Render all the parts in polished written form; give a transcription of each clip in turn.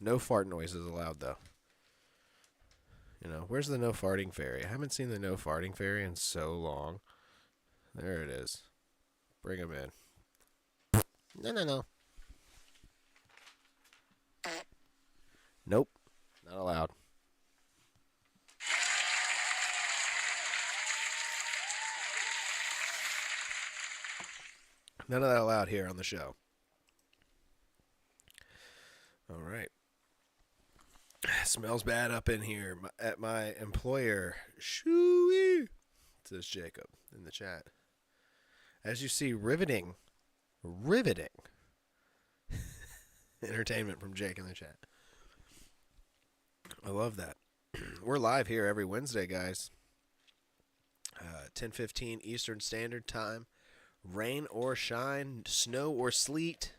No fart noises allowed, though. You know, where's the no farting fairy? I haven't seen the no farting fairy in so long. There it is. Bring him in. No. Nope. Not allowed. None of that allowed here on the show. All right. Smells bad up in here at my employer. Shooey, says Jacob in the chat. As you see, riveting entertainment from Jake in the chat. I love that. We're live here every Wednesday, guys. 10:15 Eastern Standard Time. Rain or shine, snow or sleet.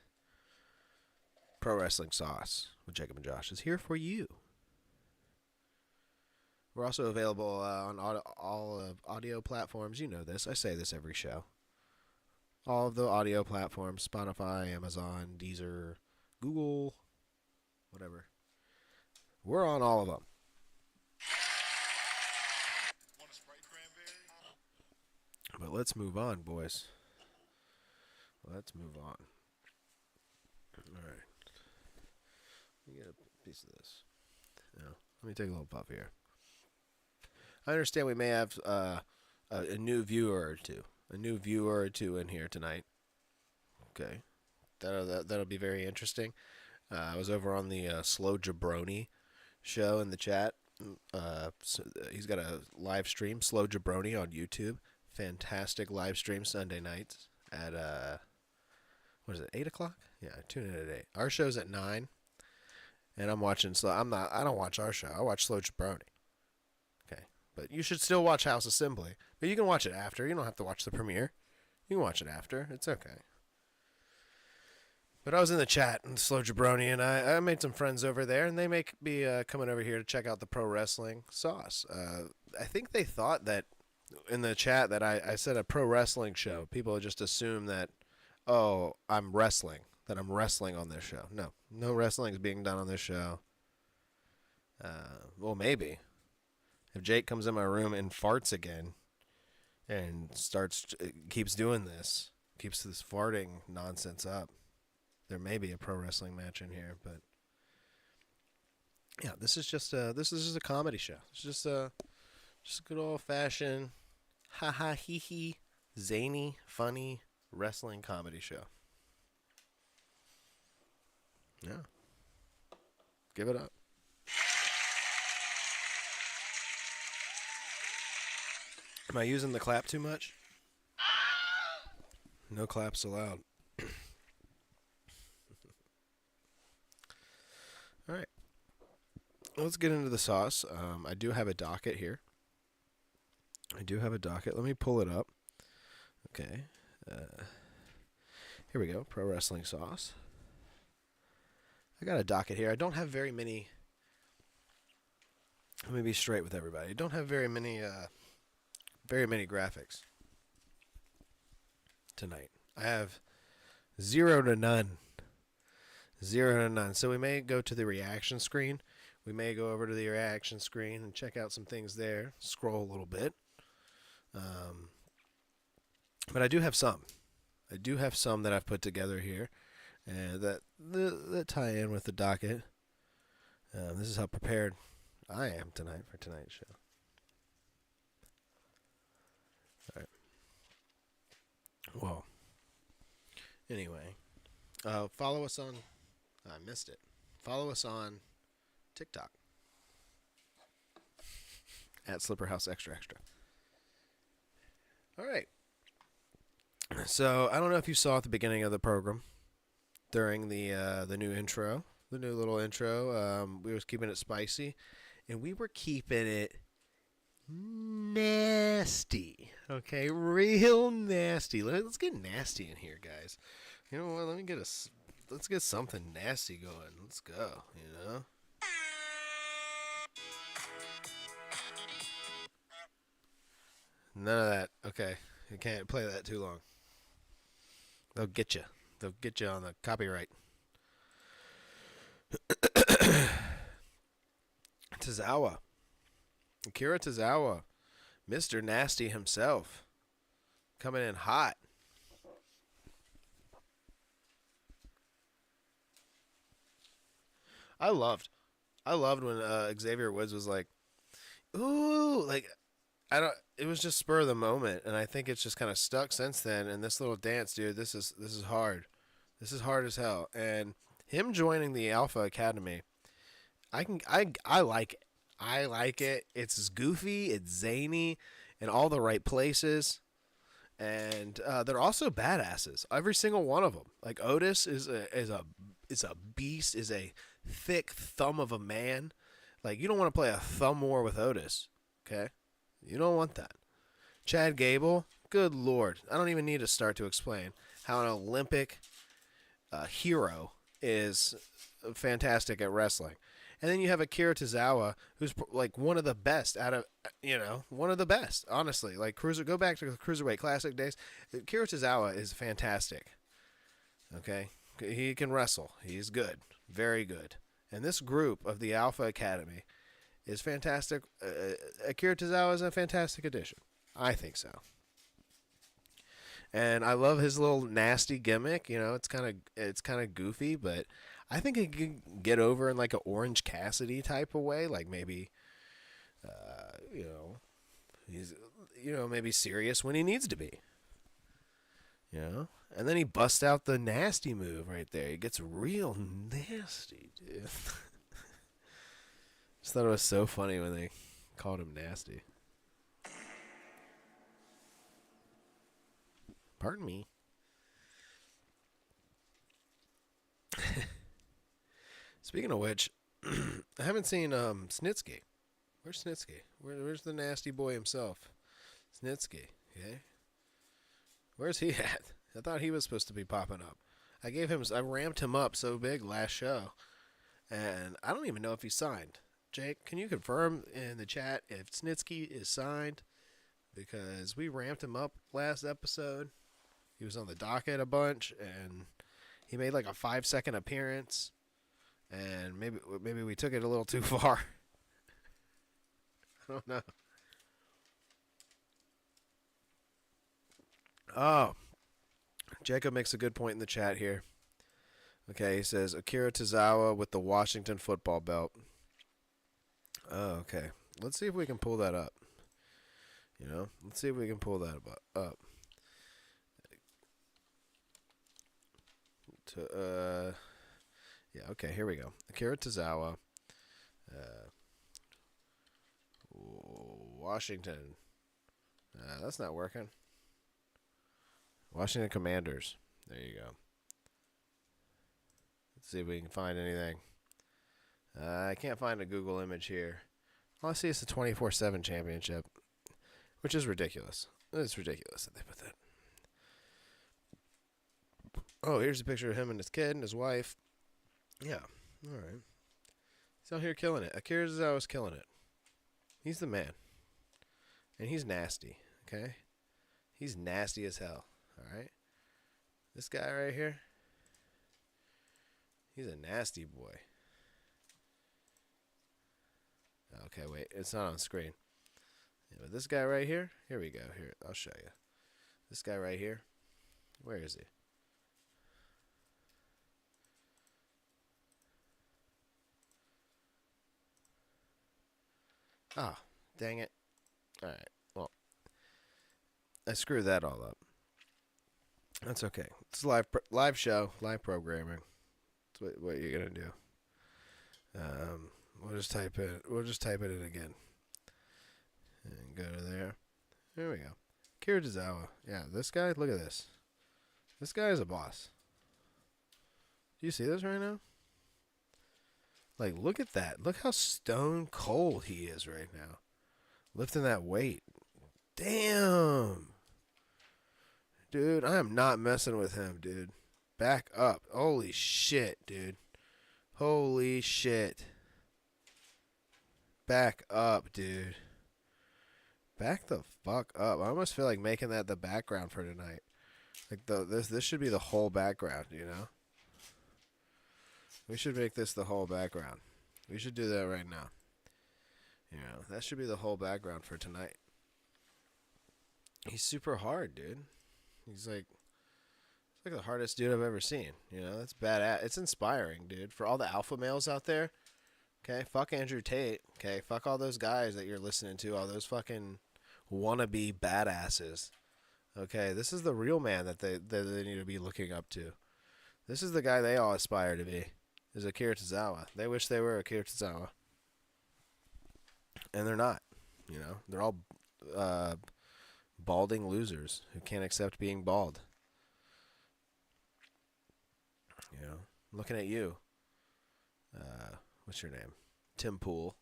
Pro Wrestling Sauce with Jacob and Josh is here for you. We're also available on all audio platforms. You know this. I say this every show. All of the audio platforms, Spotify, Amazon, Deezer, Google, whatever. We're on all of them. But let's move on, boys. Let's move on. All right. Let me get a piece of this. No, let me take a little puff here. I understand we may have a new viewer or two. A new viewer or two in here tonight. Okay. That'll be very interesting. I was over on the Slow Jabroni show in the chat. So he's got a live stream, Slow Jabroni, on YouTube. Fantastic live stream Sunday nights at, what is it, 8 o'clock? Yeah, tune in at 8. Our show's at 9. And I'm watching I don't watch our show. I watch Slow Jabroni. Okay. But you should still watch House Assembly. But you can watch it after. You don't have to watch the premiere. You can watch it after. It's okay. But I was in the chat in Slow Jabroni, and I made some friends over there, and they may be coming over here to check out the Pro Wrestling Sauce. I think they thought that in the chat that I said a pro wrestling show. People just assume that, oh, I'm wrestling. That I'm wrestling on this show. No wrestling is being done on this show. Well, maybe. If Jake comes in my room and farts again and keeps doing this, keeps this farting nonsense up, there may be a pro wrestling match in here. But yeah, this is just a comedy show. It's just a good old fashioned ha ha hee hee zany funny wrestling comedy show. Yeah. Give it up. Am I using the clap too much? No claps allowed. All right. Let's get into the sauce. I do have a docket here. Let me pull it up. Okay. Here we go. Pro Wrestling Sauce. I got a docket here. I don't have very many. Let me be straight with everybody. I don't have very many graphics tonight. I have 0 to none. 0 to none. So we may go to the reaction screen. We may go over to the reaction screen and check out some things there. Scroll a little bit. But I do have some. That I've put together here. And that tie in with the docket. This is how prepared I am tonight for tonight's show. All right. Well, anyway, follow us on. I missed it. Follow us on TikTok at Slipperhouse Extra Extra. All right. So I don't know if you saw at the beginning of the program during the new intro, the new little intro. We was keeping it spicy, and we were keeping it nasty. Okay, real nasty. Let's get nasty in here, guys. You know what? Let's get something nasty going. Let's go. You know. None of that. Okay, you can't play that too long. They'll get you. They'll get you on the copyright. Tozawa. Akira Tozawa. Mr. Nasty himself. Coming in hot. I loved when Xavier Woods was like, ooh, like, I don't. It was just spur of the moment, and I think it's just kind of stuck since then. And this little dance, dude, this is hard. This is hard as hell. And him joining the Alpha Academy, I like it. I like it. It's goofy, it's zany, in all the right places, and they're also badasses. Every single one of them. Like Otis is a beast, is a thick thumb of a man. Like, you don't want to play a thumb war with Otis, okay? You don't want that. Chad Gable, good lord. I don't even need to start to explain how an Olympic hero is fantastic at wrestling. And then you have Akira Tozawa, who's like one of the best out of, one of the best, honestly. Like, go back to the Cruiserweight Classic days. Akira Tozawa is fantastic, okay? He can wrestle. He's good. Very good. And this group of the Alpha Academy is fantastic. Akira Tozawa is a fantastic addition. I think so. And I love his little nasty gimmick. It's kind of goofy, but I think he can get over in like an Orange Cassidy type of way. Like maybe, he's maybe serious when he needs to be. And then he busts out the nasty move right there. He gets real nasty, dude. Just thought it was so funny when they called him nasty. Pardon me. Speaking of which, I haven't seen Snitsky. Where's Snitsky? Where's the nasty boy himself? Snitsky, okay? Where's he at? I thought he was supposed to be popping up. I ramped him up so big last show, and I don't even know if he signed. Jake, can you confirm in the chat if Snitsky is signed? Because we ramped him up last episode. He was on the docket a bunch, and he made like a 5-second appearance, and maybe we took it a little too far. I don't know. Oh, Jacob makes a good point in the chat here. Okay, he says Akira Tozawa with the Washington football belt. Oh, okay. Let's see if we can pull that up. Let's see if we can pull that up. Yeah, okay, here we go. Akira Tozawa. Washington. That's not working. Washington Commanders. There you go. Let's see if we can find anything. I can't find a Google image here. All I see is the 24/7 championship, which is ridiculous. It's ridiculous that they put that. Oh, here's a picture of him and his kid and his wife. Yeah, all right. He's out here killing it. Akira Tozawa's killing it. He's the man. And he's nasty, okay? He's nasty as hell, all right? This guy right here, he's a nasty boy. Okay, wait, it's not on screen. Yeah, but this guy right here, here we go. Here, I'll show you. This guy right here, where is he? Ah, dang it. All right, well, I screwed that all up. That's okay. It's a live show, live programming. That's what you're gonna do. We'll just type it in again. And go to there. There we go. Akira Tozawa. Yeah, this guy, look at this. This guy is a boss. Do you see this right now? Like, look at that. Look how stone cold he is right now. Lifting that weight. Damn. Dude, I am not messing with him, dude. Back up. Holy shit, dude. Holy shit. Back up, dude. Back the fuck up. I almost feel like making that the background for tonight. Like this should be the whole background, We should make this the whole background. We should do that right now. You know, that should be the whole background for tonight. He's super hard, dude. He's like the hardest dude I've ever seen. You know, that's badass. It's inspiring, dude. For all the alpha males out there, okay, fuck Andrew Tate. Okay, fuck all those guys that you're listening to, all those fucking wannabe badasses. Okay, this is the real man that they need to be looking up to. This is the guy they all aspire to be. Is Akira Tozawa. They wish they were Akira Tozawa. And they're not. You know, they're all balding losers who can't accept being bald. You know, looking at you. What's your name? Tim Pool.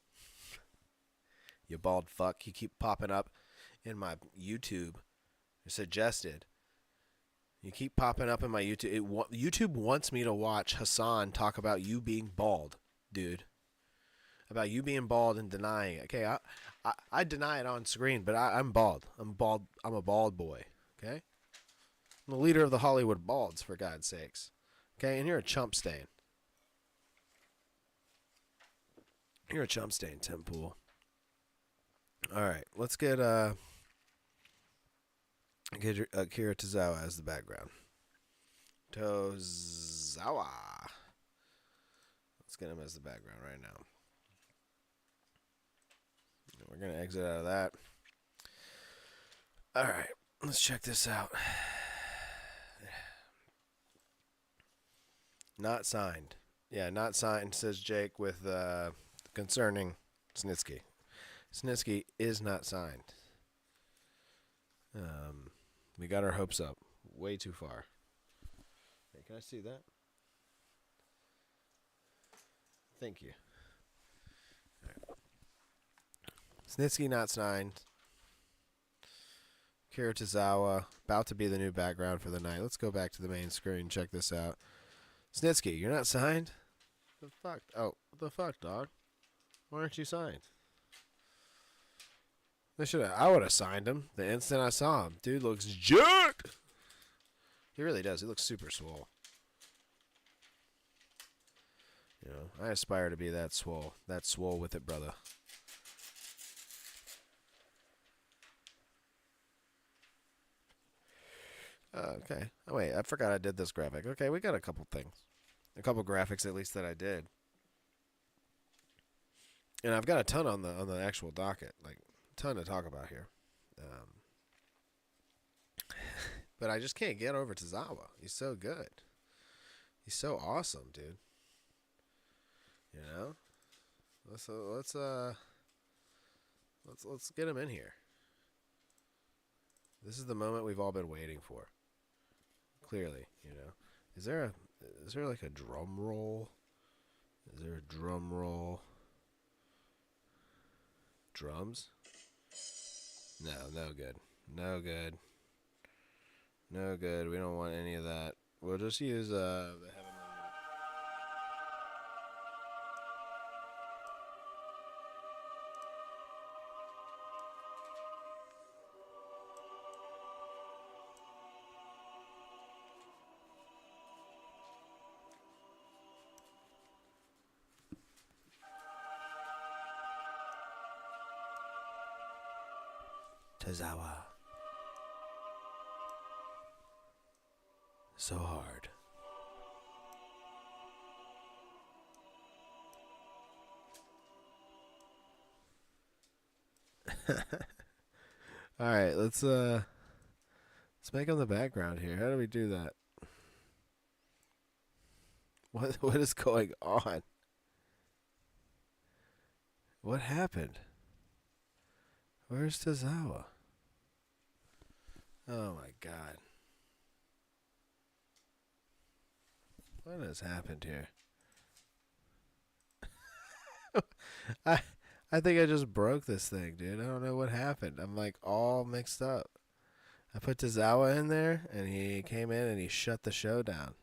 You bald fuck. You keep popping up in my YouTube. You're suggested. You keep popping up in my YouTube. YouTube wants me to watch Hassan talk about you being bald, dude. About you being bald and denying it. Okay, I deny it on screen, but I'm bald. I'm bald. I'm a bald boy. Okay? I'm the leader of the Hollywood balds, for God's sakes. Okay, and you're a chump stain. You're a chump stain, Tim Pool. Alright, let's get Akira Tozawa as the background. Tozawa. Let's get him as the background right now. We're going to exit out of that. Alright, let's check this out. Not signed. Yeah, not signed, says Jake, with concerning Snitsky. Snitsky is not signed. We got our hopes up way too far. Hey, can I see that? Thank you. All right. Snitsky not signed. Akira Tozawa about to be the new background for the night. Let's go back to the main screen. Check this out. Snitsky, you're not signed? The fuck? Oh, what the fuck, dog? Why aren't you signed? I would have signed him the instant I saw him. Dude looks jacked. He really does. He looks super swole. You know, I aspire to be that swole. That swole with it, brother. Okay. Oh, wait. I forgot I did this graphic. Okay, we got a couple things. A couple graphics, at least, that I did. And I've got a ton on the actual docket. Like, a ton to talk about here. But I just can't get over Tozawa. He's so good. He's so awesome, dude. You know? Let's get him in here. This is the moment we've all been waiting for. Clearly, you know. Is there like a drum roll? Is there a drum roll? Drums? No, no good. No good. No good. We don't want any of that. We'll just use the heavenly. Tozawa. So hard. All right, let's make him the background here. How do we do that? What is going on? What happened? Where's Tozawa? Oh my God. What has happened here? I think I just broke this thing, dude. I don't know what happened. I'm like all mixed up. I put Tozawa in there and he came in and he shut the show down.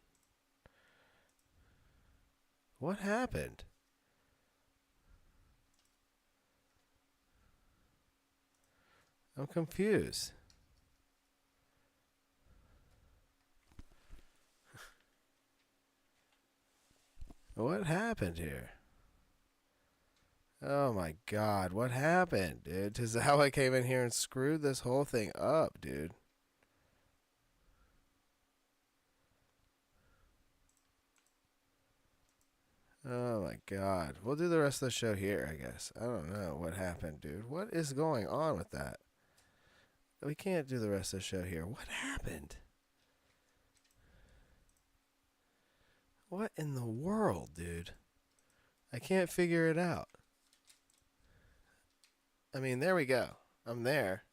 What happened? I'm confused. What happened here? Oh my God, what happened, dude? Tozawa came in here and screwed this whole thing up, dude. Oh my God. We'll do the rest of the show here, I guess. I don't know what happened, dude. What is going on with that? We can't do the rest of the show here. What happened? What in the world, dude? I can't figure it out. I mean, there we go. I'm there.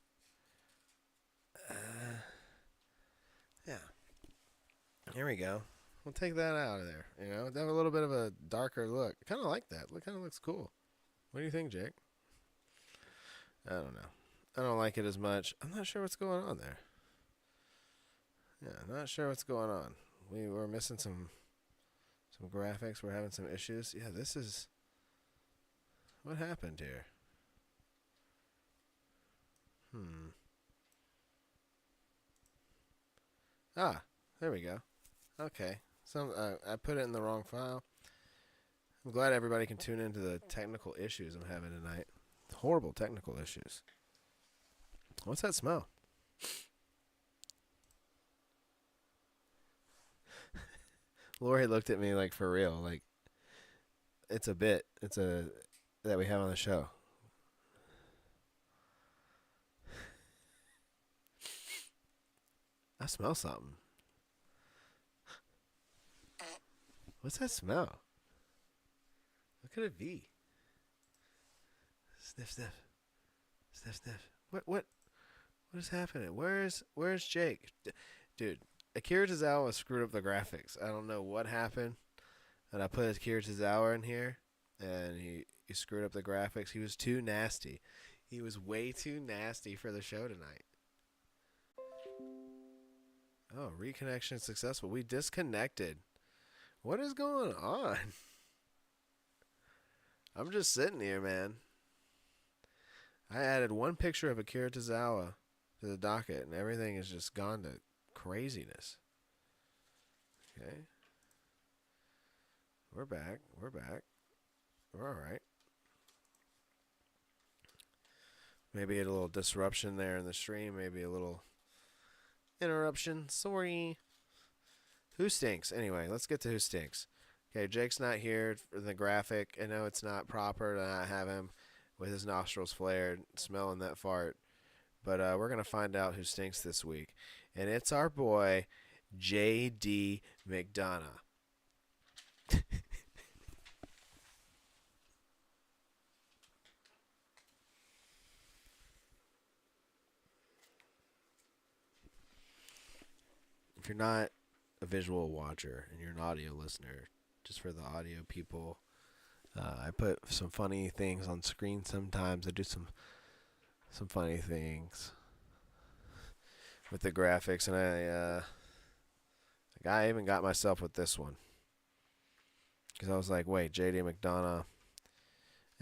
Yeah. Here we go. We'll take that out of there. You know, have a little bit of a darker look. Kind of like that. Look, kind of looks cool. What do you think, Jake? I don't know. I don't like it as much. I'm not sure what's going on there. Yeah, not sure what's going on. We're missing some graphics. We're having some issues. Yeah, this is... What happened here? Ah, there we go. Okay. I put it in the wrong file. I'm glad everybody can tune into the technical issues I'm having tonight. Horrible technical issues. What's that smell? Lori looked at me like for real. Like, it's a bit. It's a that we have on the show. I smell something. What's that smell? What could it be? Sniff, sniff. Sniff, sniff. What is happening? Where's Jake? Dude, Akira Tozawa screwed up the graphics. I don't know what happened. And I put Akira Tozawa in here, and he screwed up the graphics. He was too nasty. He was way too nasty for the show tonight. Oh, reconnection successful. We disconnected. What is going on? I'm just sitting here, man. I added one picture of Akira Tozawa to the docket, and everything has just gone to craziness. Okay. We're back. We're back. We're all right. Maybe a little disruption there in the stream. Maybe a little interruption. Sorry. Who stinks? Anyway, let's get to who stinks. Okay, Jake's not here for the graphic. I know it's not proper to not have him with his nostrils flared, smelling that fart. But we're going to find out who stinks this week. And it's our boy, J.D. McDonough. If you're not a visual watcher and you're an audio listener, just for the audio people, I put some funny things on screen sometimes. I do some funny things with the graphics, and I even got myself with this one because I was like, wait, J.D. McDonough,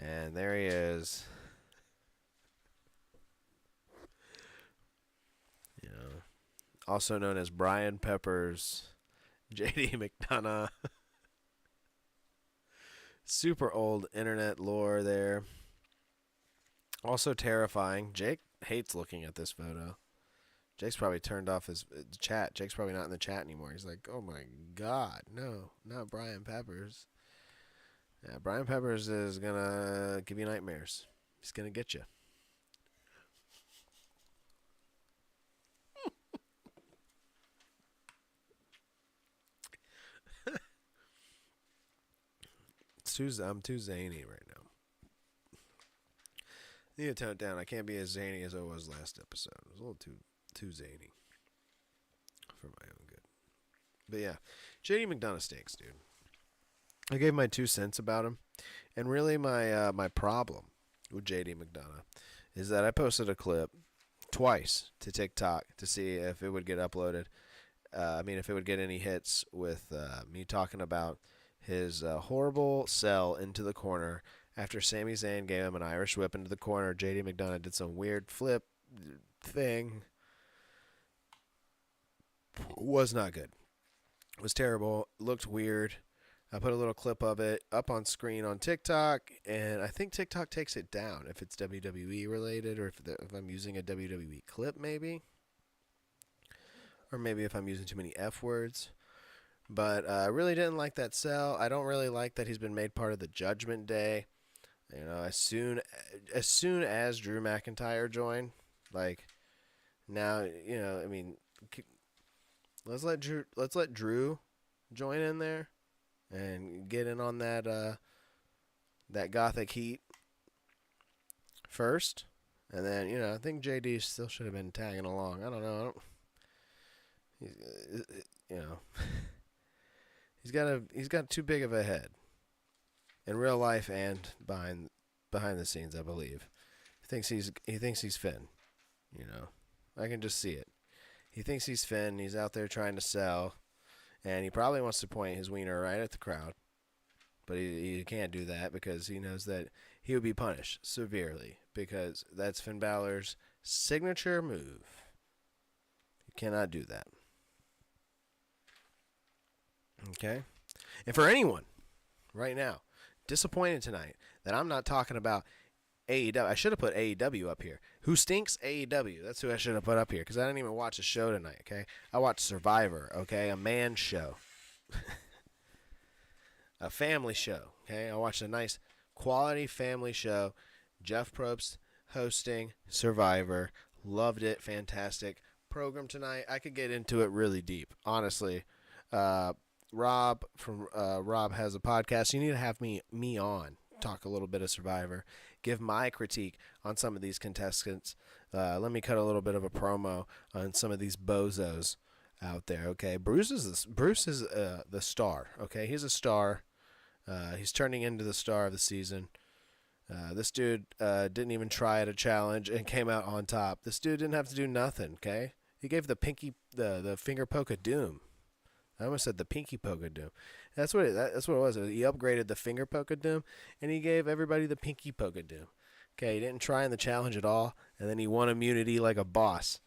and there he is. You know, also known as Brian Peppers, J.D. McDonough. Super old internet lore there. Also terrifying. Jake hates looking at this photo. Jake's probably turned off his chat. Jake's probably not in the chat anymore. He's like, oh my God, no, not Brian Peppers. Yeah, Brian Peppers is going to give you nightmares. He's going to get you. I'm too zany right now. I need to tone it down. I can't be as zany as I was last episode. It was a little too zany for my own good. But yeah, JD McDonough stinks, dude. I gave my 2 cents about him, and really my problem with JD McDonough is that I posted a clip twice to TikTok to see if it would get uploaded. If it would get any hits with me talking about his horrible sell into the corner after Sami Zayn gave him an Irish whip into the corner. JD McDonough did some weird flip thing. Was not good. Was terrible. Looked weird. I put a little clip of it up on screen on TikTok, and I think TikTok takes it down if it's WWE related, or if I'm using a WWE clip, maybe. Or maybe if I'm using too many F words. But I really didn't like that sell. I don't really like that he's been made part of the Judgment Day. You know, as soon as Drew McIntyre joined, like now, you know, I mean, let's let Drew join in there and get in on that that Gothic heat first, and then, you know, I think JD still should have been tagging along. I don't know. You know, he's got too big of a head in real life and behind the scenes, I believe. He thinks he's Finn. You know, I can just see it. He thinks he's Finn. He's out there trying to sell, and he probably wants to point his wiener right at the crowd. But he can't do that because he knows that he would be punished severely, because that's Finn Balor's signature move. You cannot do that. Okay? And for anyone right now disappointed tonight that I'm not talking about AEW, I should have put AEW up here. Who stinks? AEW. That's who I should have put up here, because I didn't even watch a show tonight, okay? I watched Survivor, okay? A man show. A family show, okay? I watched a nice quality family show. Jeff Probst hosting Survivor. Loved it. Fantastic program tonight. I could get into it really deep, honestly. Rob from Rob has a podcast. You need to have me on, talk a little bit of Survivor, give my critique on some of these contestants. Let me cut a little bit of a promo on some of these bozos out there. Okay, Bruce is the star. Okay, he's a star. He's turning into the star of the season. This dude didn't even try at a challenge and came out on top. This dude didn't have to do nothing. Okay, he gave the finger poke of doom. I almost said the pinky poke of doom. That's what it was. He upgraded the finger poke of doom, and he gave everybody the pinky poke of doom. Okay, he didn't try in the challenge at all, and then he won immunity like a boss.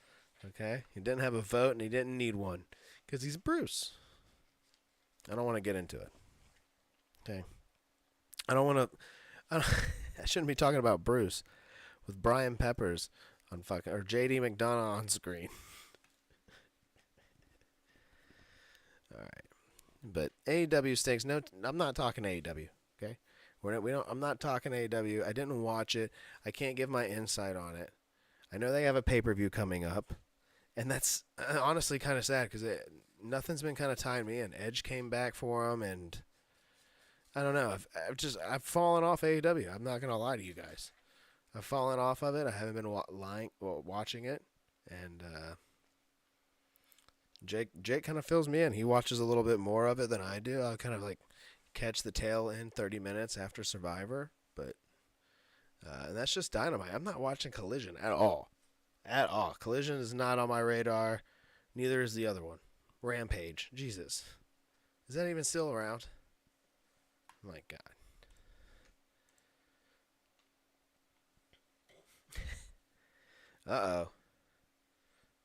Okay, he didn't have a vote, and he didn't need one, because he's Bruce. I don't want to get into it. Okay, I shouldn't be talking about Bruce with Brian Peppers on or JD McDonough on screen. All right, but AEW stinks. No, I'm not talking AEW. Okay, I'm not talking AEW. I didn't watch it. I can't give my insight on it. I know they have a pay-per-view coming up, and that's honestly kind of sad because nothing's been kind of tying me in. Edge came back for them, and I don't know. I've fallen off AEW. I'm not gonna lie to you guys. I've fallen off of it. I haven't been watching it, and Jake kind of fills me in. He watches a little bit more of it than I do. I'll kind of like catch the tail end 30 minutes after Survivor, but and that's just Dynamite. I'm not watching Collision at all. At all. Collision is not on my radar. Neither is the other one. Rampage. Jesus. Is that even still around? My God. Uh-oh.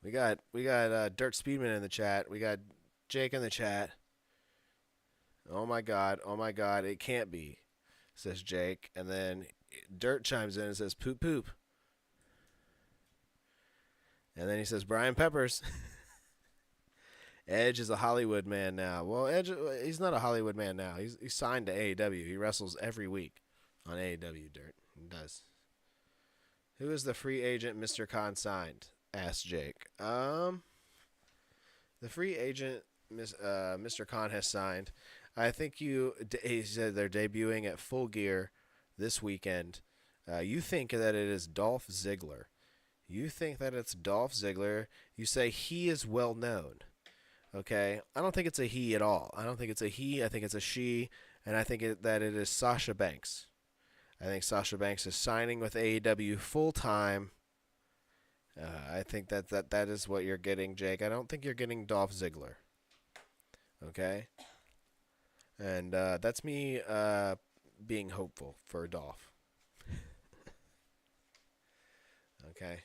We got Dirt Speedman in the chat. We got Jake in the chat. Oh my God, it can't be, says Jake. And then Dirt chimes in and says poop poop. And then he says Brian Peppers. Edge is a Hollywood man now. Well, Edge, he's not a Hollywood man now. He's signed to AEW. He wrestles every week on AEW, Dirt. He does. Who is the free agent Mr. Khan signed? Asked Jake. The free agent Mr. Khan has signed. I think he said they're debuting at Full Gear this weekend. You think that it is Dolph Ziggler. You think that it's Dolph Ziggler. You say he is well known. Okay? I don't think it's a he at all. I don't think it's a he. I think it's a she. And I think that it is Sasha Banks. I think Sasha Banks is signing with AEW full time. I think that is what you're getting, Jake. I don't think you're getting Dolph Ziggler. Okay? And that's me being hopeful for Dolph. Okay?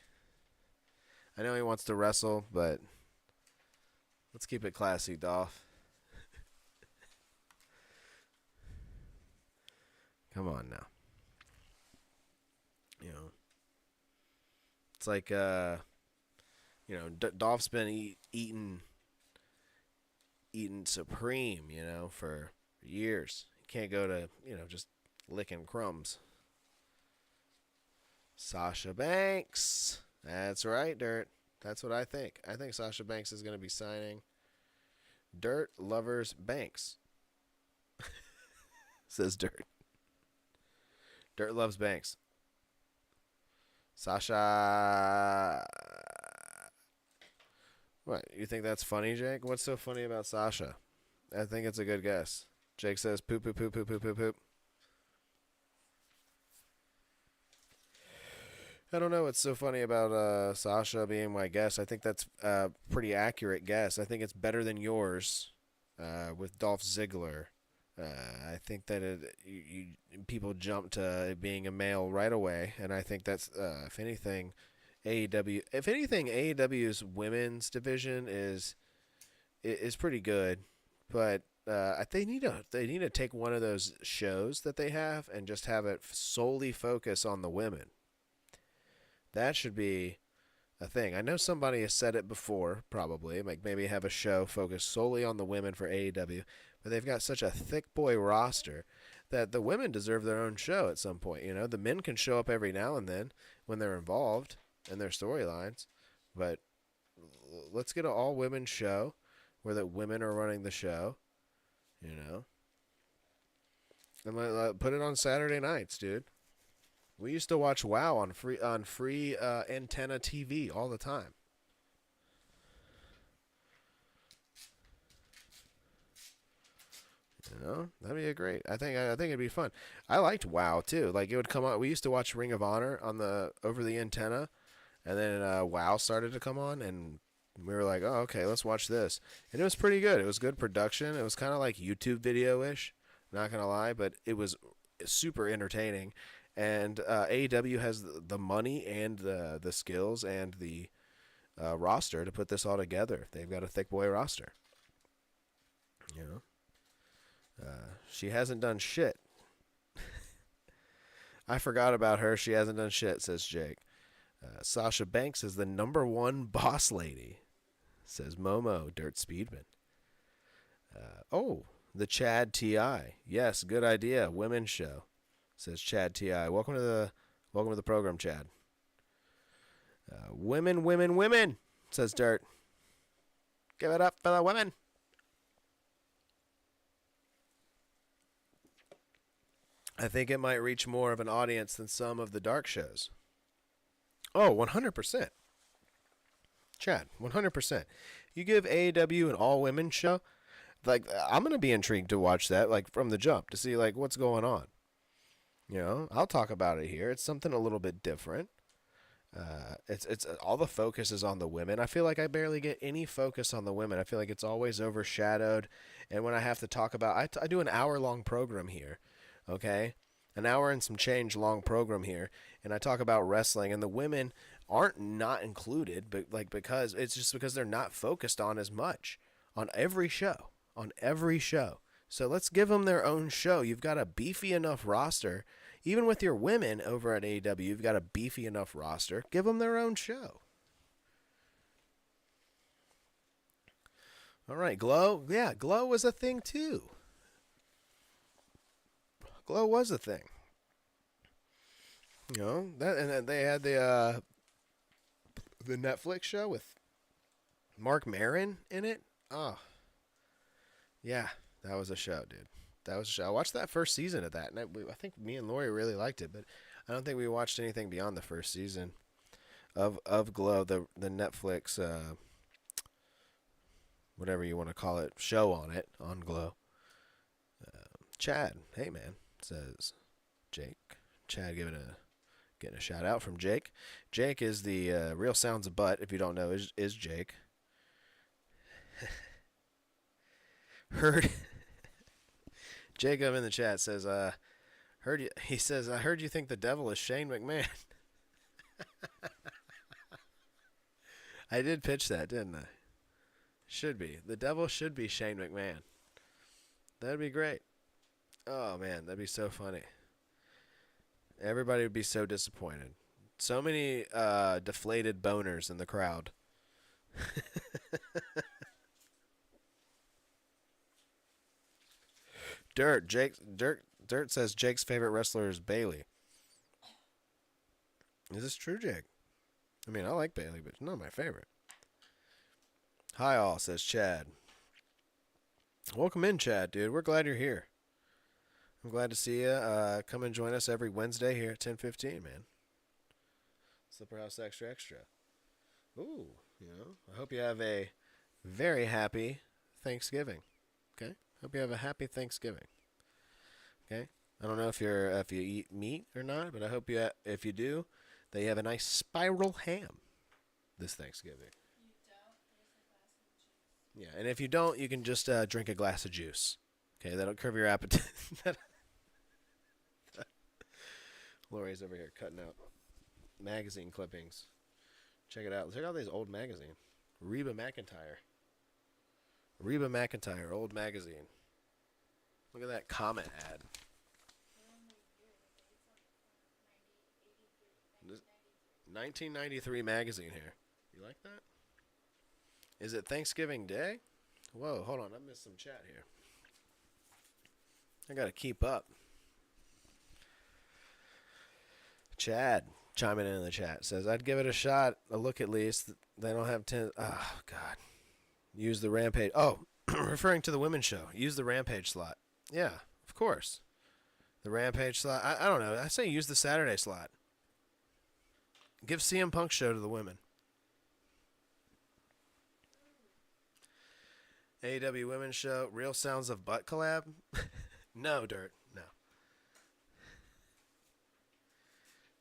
I know he wants to wrestle, but let's keep it classy, Dolph. Come on now. It's like Dolph's been eating Supreme, for years. He can't go to, just licking crumbs. Sasha Banks. That's right, Dirt. That's what I think. I think Sasha Banks is going to be signing Dirt Lovers Banks. Says Dirt. Dirt loves Banks. Sasha. What? You think that's funny, Jake? What's so funny about Sasha? I think it's a good guess. Jake says poop, poop, poop, poop, poop, poop, poop. I don't know what's so funny about Sasha being my guess. I think that's a pretty accurate guess. I think it's better than yours with Dolph Ziggler. I think that people jump to it being a male right away, and I think that's if anything, AEW's women's division is pretty good, but they need to take one of those shows that they have and just have it solely focus on the women. That should be a thing. I know somebody has said it before, probably, like maybe have a show focused solely on the women for AEW, but they've got such a thick boy roster that the women deserve their own show at some point. The men can show up every now and then when they're involved in their storylines, but let's get an all-women show where the women are running the show, and put it on Saturday nights, dude. We used to watch WoW on free antenna TV all the time. That'd be great. I think it'd be fun. I liked WoW too. Like it would come on. We used to watch Ring of Honor on over the antenna, and then WoW started to come on, and we were like, oh, okay, let's watch this. And it was pretty good. It was good production. It was kind of like YouTube video-ish. Not gonna lie, but it was super entertaining. And AEW has the money and the skills and the roster to put this all together. They've got a thick boy roster. She hasn't done shit. I forgot about her. She hasn't done shit, says Jake. Sasha Banks is the #1 boss lady, says Momo Dirt Speedman. The Chad T.I. Yes, good idea. Women's show. Says Chad T.I. Welcome to the program, Chad. Women, says Dirt. Give it up for the women. I think it might reach more of an audience than some of the dark shows. Oh, 100%. Chad, 100%. You give AEW an all-women show, like I'm going to be intrigued to watch that, like from the jump, to see like what's going on. I'll talk about it here. It's something a little bit different. It's all the focus is on the women. I feel like I barely get any focus on the women. I feel like it's always overshadowed. And when I have to talk about, I do an hour-long program here, okay? An hour and some change long program here, and I talk about wrestling, and the women aren't not included, but because they're not focused on as much on every show. So let's give them their own show. You've got a beefy enough roster. Even with your women over at AEW, you've got a beefy enough roster. Give them their own show. All right, Glow. Yeah, Glow was a thing too. Glow was a thing. And they had the Netflix show with Mark Maron in it. Oh, yeah. That was a show, dude. That was a show. I watched that first season of that, and I think me and Lori really liked it, but I don't think we watched anything beyond the first season of Glow, the Netflix, whatever you want to call it, show on Glow. Chad, hey man, says Jake. Chad getting a shout out from Jake. Jake is the Real Sounds of Butt, if you don't know, is Jake. Heard Jacob in the chat says, I heard you think the devil is Shane McMahon. I did pitch that, didn't I? Should be. The devil should be Shane McMahon. That'd be great. Oh man, that'd be so funny. Everybody would be so disappointed. So many deflated boners in the crowd. Dirt says Jake's favorite wrestler is Bailey. Is this true, Jake? I mean, I like Bailey, but she's not my favorite. Hi all, says Chad. Welcome in, Chad, dude. We're glad you're here. I'm glad to see you. Come and join us every Wednesday here at 10:15, man. Slipper House Extra Extra. Ooh, I hope you have a very happy Thanksgiving. Okay? Hope you have a happy Thanksgiving. Okay? I don't know if you eat meat or not, but I hope if you do, that you have a nice spiral ham this Thanksgiving. Yeah, and if you don't, you can just drink a glass of juice. Okay, that'll curb your appetite. Lori's over here cutting out magazine clippings. Check it out. Check out these old magazine. Reba McIntyre, old magazine. Look at that Comet ad. This 1993 magazine here. You like that? Is it Thanksgiving Day? Whoa, hold on. I missed some chat here. I gotta keep up. Chad chiming in the chat says, I'd give it a shot, a look at least. They don't have 10. Oh, God. Use the Rampage. Oh, referring to the women's show. Use the Rampage slot. Yeah, of course. The Rampage slot. I don't know. I say use the Saturday slot. Give CM Punk show to the women. AEW Women's Show. Real Sounds of Butt collab? No, Dirt. No.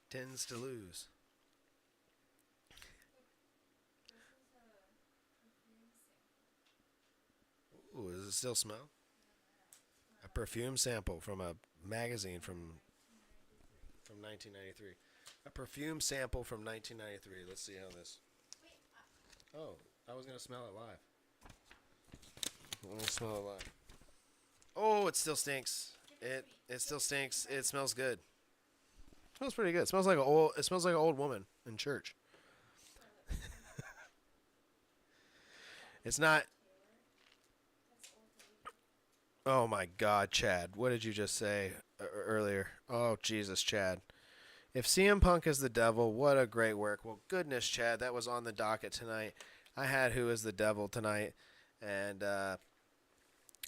Tends to lose. Ooh, does it still smell? A perfume sample from a magazine from 1993. A perfume sample from 1993. Let's see how this. Oh, I was gonna smell it live. Let me smell it live. Oh, it still stinks. It still stinks. It smells good. It smells pretty good. It smells like an old woman in church. It's not. Oh my God, Chad! What did you just say earlier? Oh Jesus, Chad! If CM Punk is the devil, what a great work. Well, goodness, Chad, that was on the docket tonight. I had Who is the Devil tonight, and let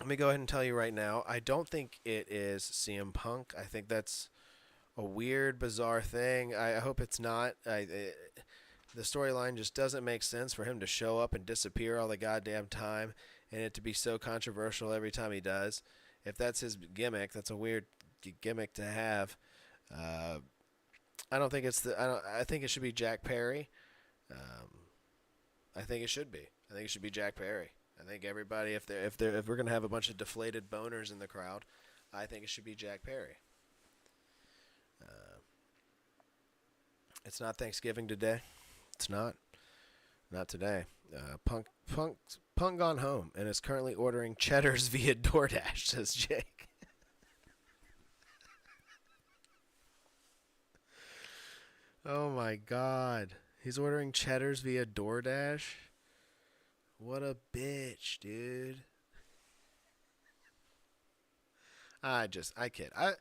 me go ahead and tell you right now. I don't think it is CM Punk. I think that's a weird, bizarre thing. I hope it's not. The storyline just doesn't make sense for him to show up and disappear all the goddamn time, and it to be so controversial every time he does. If that's his gimmick, that's a weird gimmick to have. I don't think it's I think it should be Jack Perry. I think it should be. I think it should be Jack Perry. I think everybody, if we're gonna have a bunch of deflated boners in the crowd, I think it should be Jack Perry. It's not Thanksgiving today. It's not today. Punk gone home and is currently ordering cheddars via DoorDash, says Jake. Oh my God. He's ordering cheddars via DoorDash? What a bitch, dude. I kid. I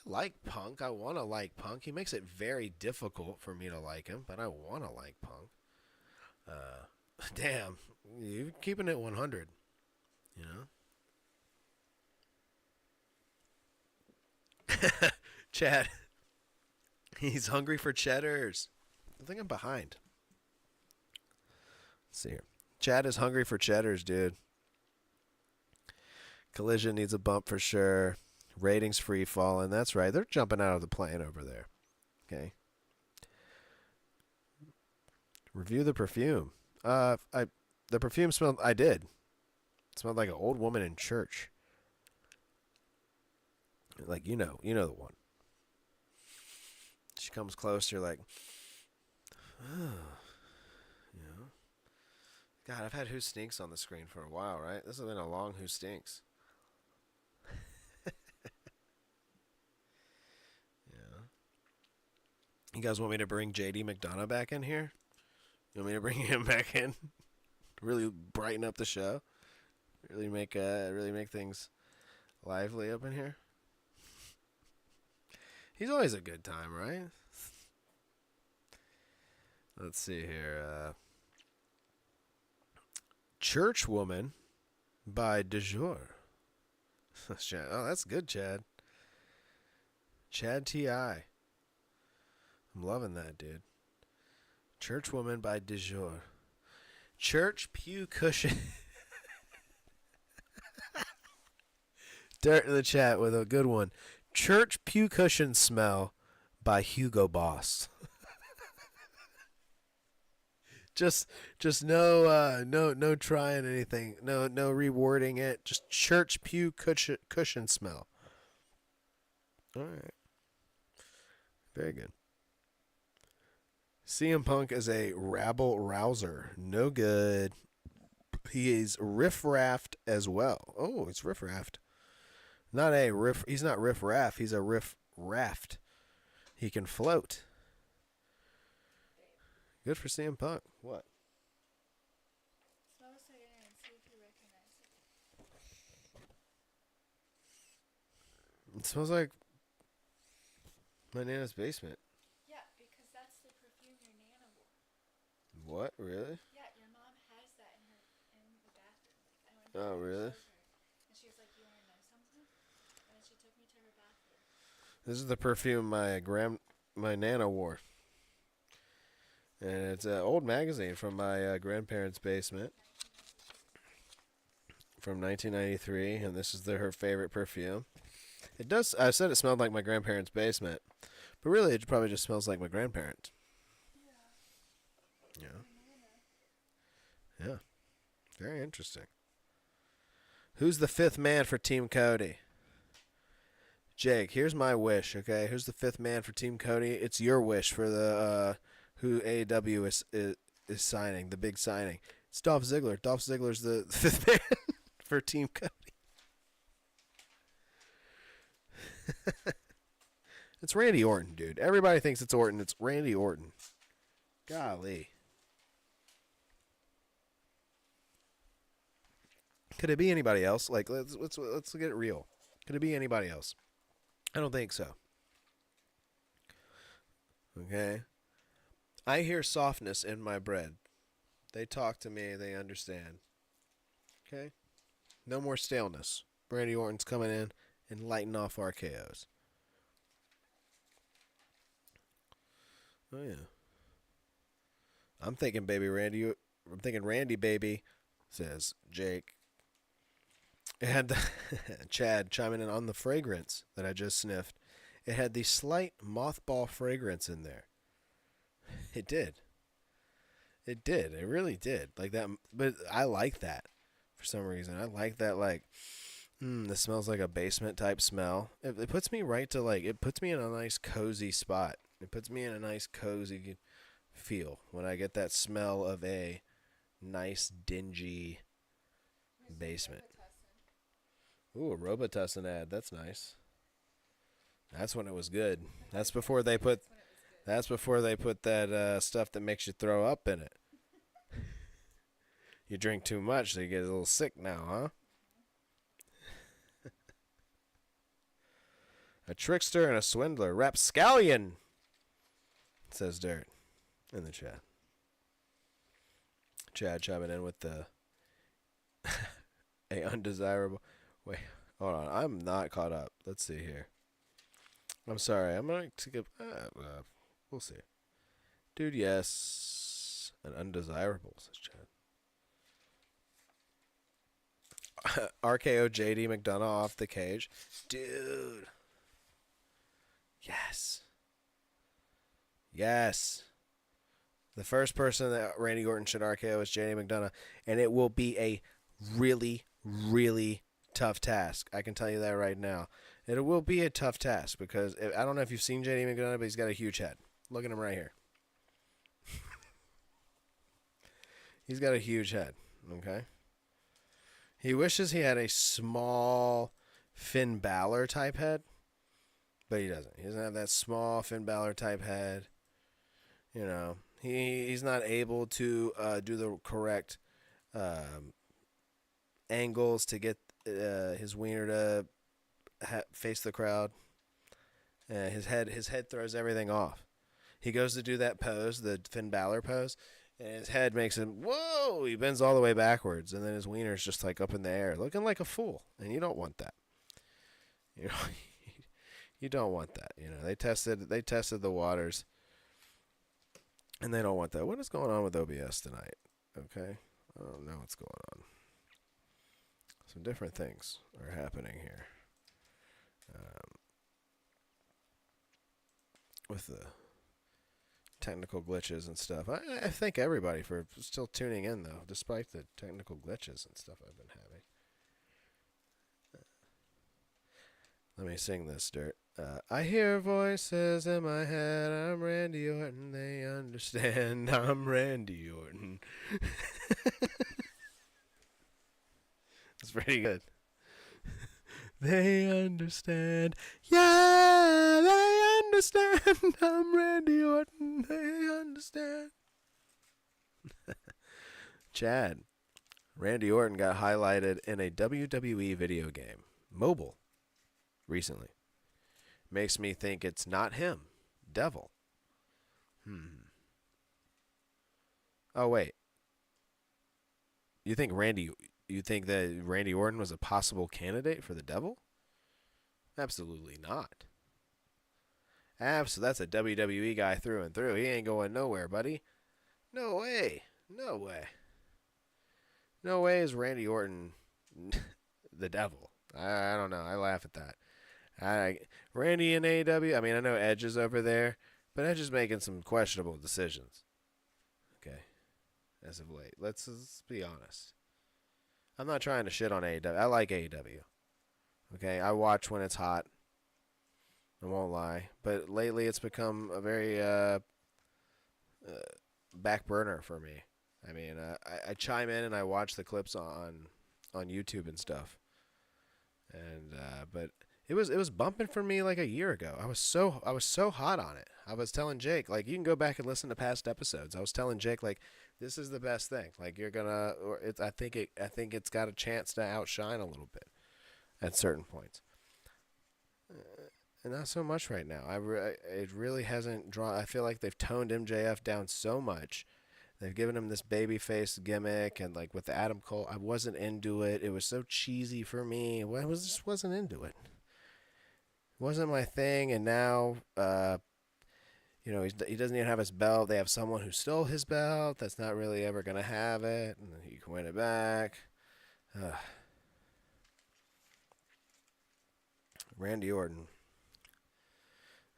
like Punk. I want to like Punk. He makes it very difficult for me to like him, but I want to like Punk. Damn. You're keeping it 100, you know? Chad. He's hungry for cheddars. I think I'm behind. Let's see here. Chad is hungry for cheddars, dude. Collision needs a bump for sure. Ratings free falling. That's right. They're jumping out of the plane over there. Okay. Review the perfume. The perfume smelled. I did. It smelled like an old woman in church. Like you know the one. She comes close. You're like, oh, you know. God, I've had Who Stinks on the screen for a while, right? This has been a long Who Stinks. Yeah. You guys want me to bring JD McDonough back in here? You want me to bring him back in? Really brighten up the show? Really make things lively up in here? He's always a good time, right? Let's see here. Churchwoman by De Jour. Oh, that's good, Chad. Chad T.I. I'm loving that, dude. Churchwoman by De Jour. Church pew cushion. Dirt in the chat with a good one. Church pew cushion smell by Hugo Boss. just no trying anything. No rewording it. Just church pew cushion smell. All right. Very good. CM Punk is a rabble rouser. No good. He is riff-raffed as well. Oh, it's riff-raffed. Not a riff. He's not riff-raff. He's a riff-raft. He can float. Good for CM Punk. What? Smell a second and see if you recognize it. It smells like my Nana's basement. Yeah, because that's the perfume your Nana wore. What? Really? Yeah, your mom has that in the bathroom. Like, I went Oh, there and really? showed her, and she was like, "You want to know something?" And then she took me to her bathroom. This is the perfume my Nana wore. And it's an old magazine from my grandparents' basement from 1993, and this is her favorite perfume. It does. I said it smelled like my grandparents' basement, but really it probably just smells like my grandparents. Yeah. Yeah. Very interesting. Who's the fifth man for Team Cody? Jake, here's my wish, okay? Who's the fifth man for Team Cody? It's your wish for the who AEW is signing, the big signing. It's Dolph Ziggler. Dolph Ziggler's the fifth man for Team Cody. It's Randy Orton, dude. Everybody thinks it's Orton. It's Randy Orton. Golly. Could it be anybody else? Like, let's get it real. Could it be anybody else? I don't think so. Okay. I hear softness in my bread. They talk to me. They understand. Okay? No more staleness. Randy Orton's coming in and lighting off RKOs. Oh, yeah. I'm thinking Randy, baby, says Jake. It had the Chad chiming in on the fragrance that I just sniffed. It had the slight mothball fragrance in there. It did. It did. It really did. Like that. But I like that for some reason. I like that, like, this smells like a basement type smell. It puts me right to, like, it puts me in a nice cozy spot. It puts me in a nice cozy feel when I get that smell of a nice dingy basement. Ooh, a Robitussin ad. That's nice. That's when it was good. That's before they put that stuff that makes you throw up in it. You drink too much, so you get a little sick now, huh? A trickster and a swindler. Rapscallion, says Dirt in the chat. Chad chiming in with the a undesirable. Wait, hold on. I'm not caught up. Let's see here. I'm sorry. I'm going to skip. We'll see. Dude, yes. An undesirable, says Chad. RKO JD McDonough off the cage. Dude. Yes. Yes. The first person that Randy Orton should RKO is JD McDonough. And it will be a really, really tough task. I can tell you that right now. It will be a tough task because I don't know if you've seen JD McDonough, but he's got a huge head. Look at him right here. He's got a huge head, okay? He wishes he had a small Finn Balor type head, but he doesn't. He doesn't have that small Finn Balor type head. You know, he's not able to do the correct angles to get his wiener to face the crowd. His head throws everything off. He goes to do that pose, the Finn Balor pose, and his head makes him, whoa! He bends all the way backwards, and then his wiener's just like up in the air, looking like a fool. And you don't want that. You know, you don't want that. You know, they tested the waters, and they don't want that. What is going on with OBS tonight? Okay, I don't know what's going on. Some different things are happening here. With the technical glitches and stuff. I thank everybody for still tuning in, though, despite the technical glitches and stuff I've been having. Let me sing this, Dirt. I hear voices in my head. I'm Randy Orton. They understand. I'm Randy Orton. It's pretty good. They understand. Yeah, they understand. I'm Randy Orton. They understand. Chad, Randy Orton got highlighted in a WWE video game, mobile, recently. Makes me think it's not him, Devil. Oh, wait. You think that Randy Orton was a possible candidate for the Devil? Absolutely not. That's a WWE guy through and through. He ain't going nowhere, buddy. No way. No way. No way is Randy Orton the Devil. I don't know. I laugh at that. Randy in AEW, I mean, I know Edge is over there, but Edge is making some questionable decisions. Okay. As of late. Let's be honest. I'm not trying to shit on AEW. I like AEW. Okay, I watch when it's hot. I won't lie. But lately it's become a very back burner for me. I mean, I chime in and I watch the clips on YouTube and stuff. And but it was bumping for me like a year ago. I was so hot on it. I was telling Jake, like, you can go back and listen to past episodes. I was telling Jake, like, this is the best thing. Like, you're gonna, I think it's got a chance to outshine a little bit at certain points. And not so much right now. It really hasn't drawn. I feel like they've toned MJF down so much. They've given him this babyface gimmick, and like with the Adam Cole, I wasn't into it. It was so cheesy for me. Just wasn't into it. It wasn't my thing, and now. You know, he doesn't even have his belt. They have someone who stole his belt that's not really ever going to have it, and he can win it back. Randy Orton.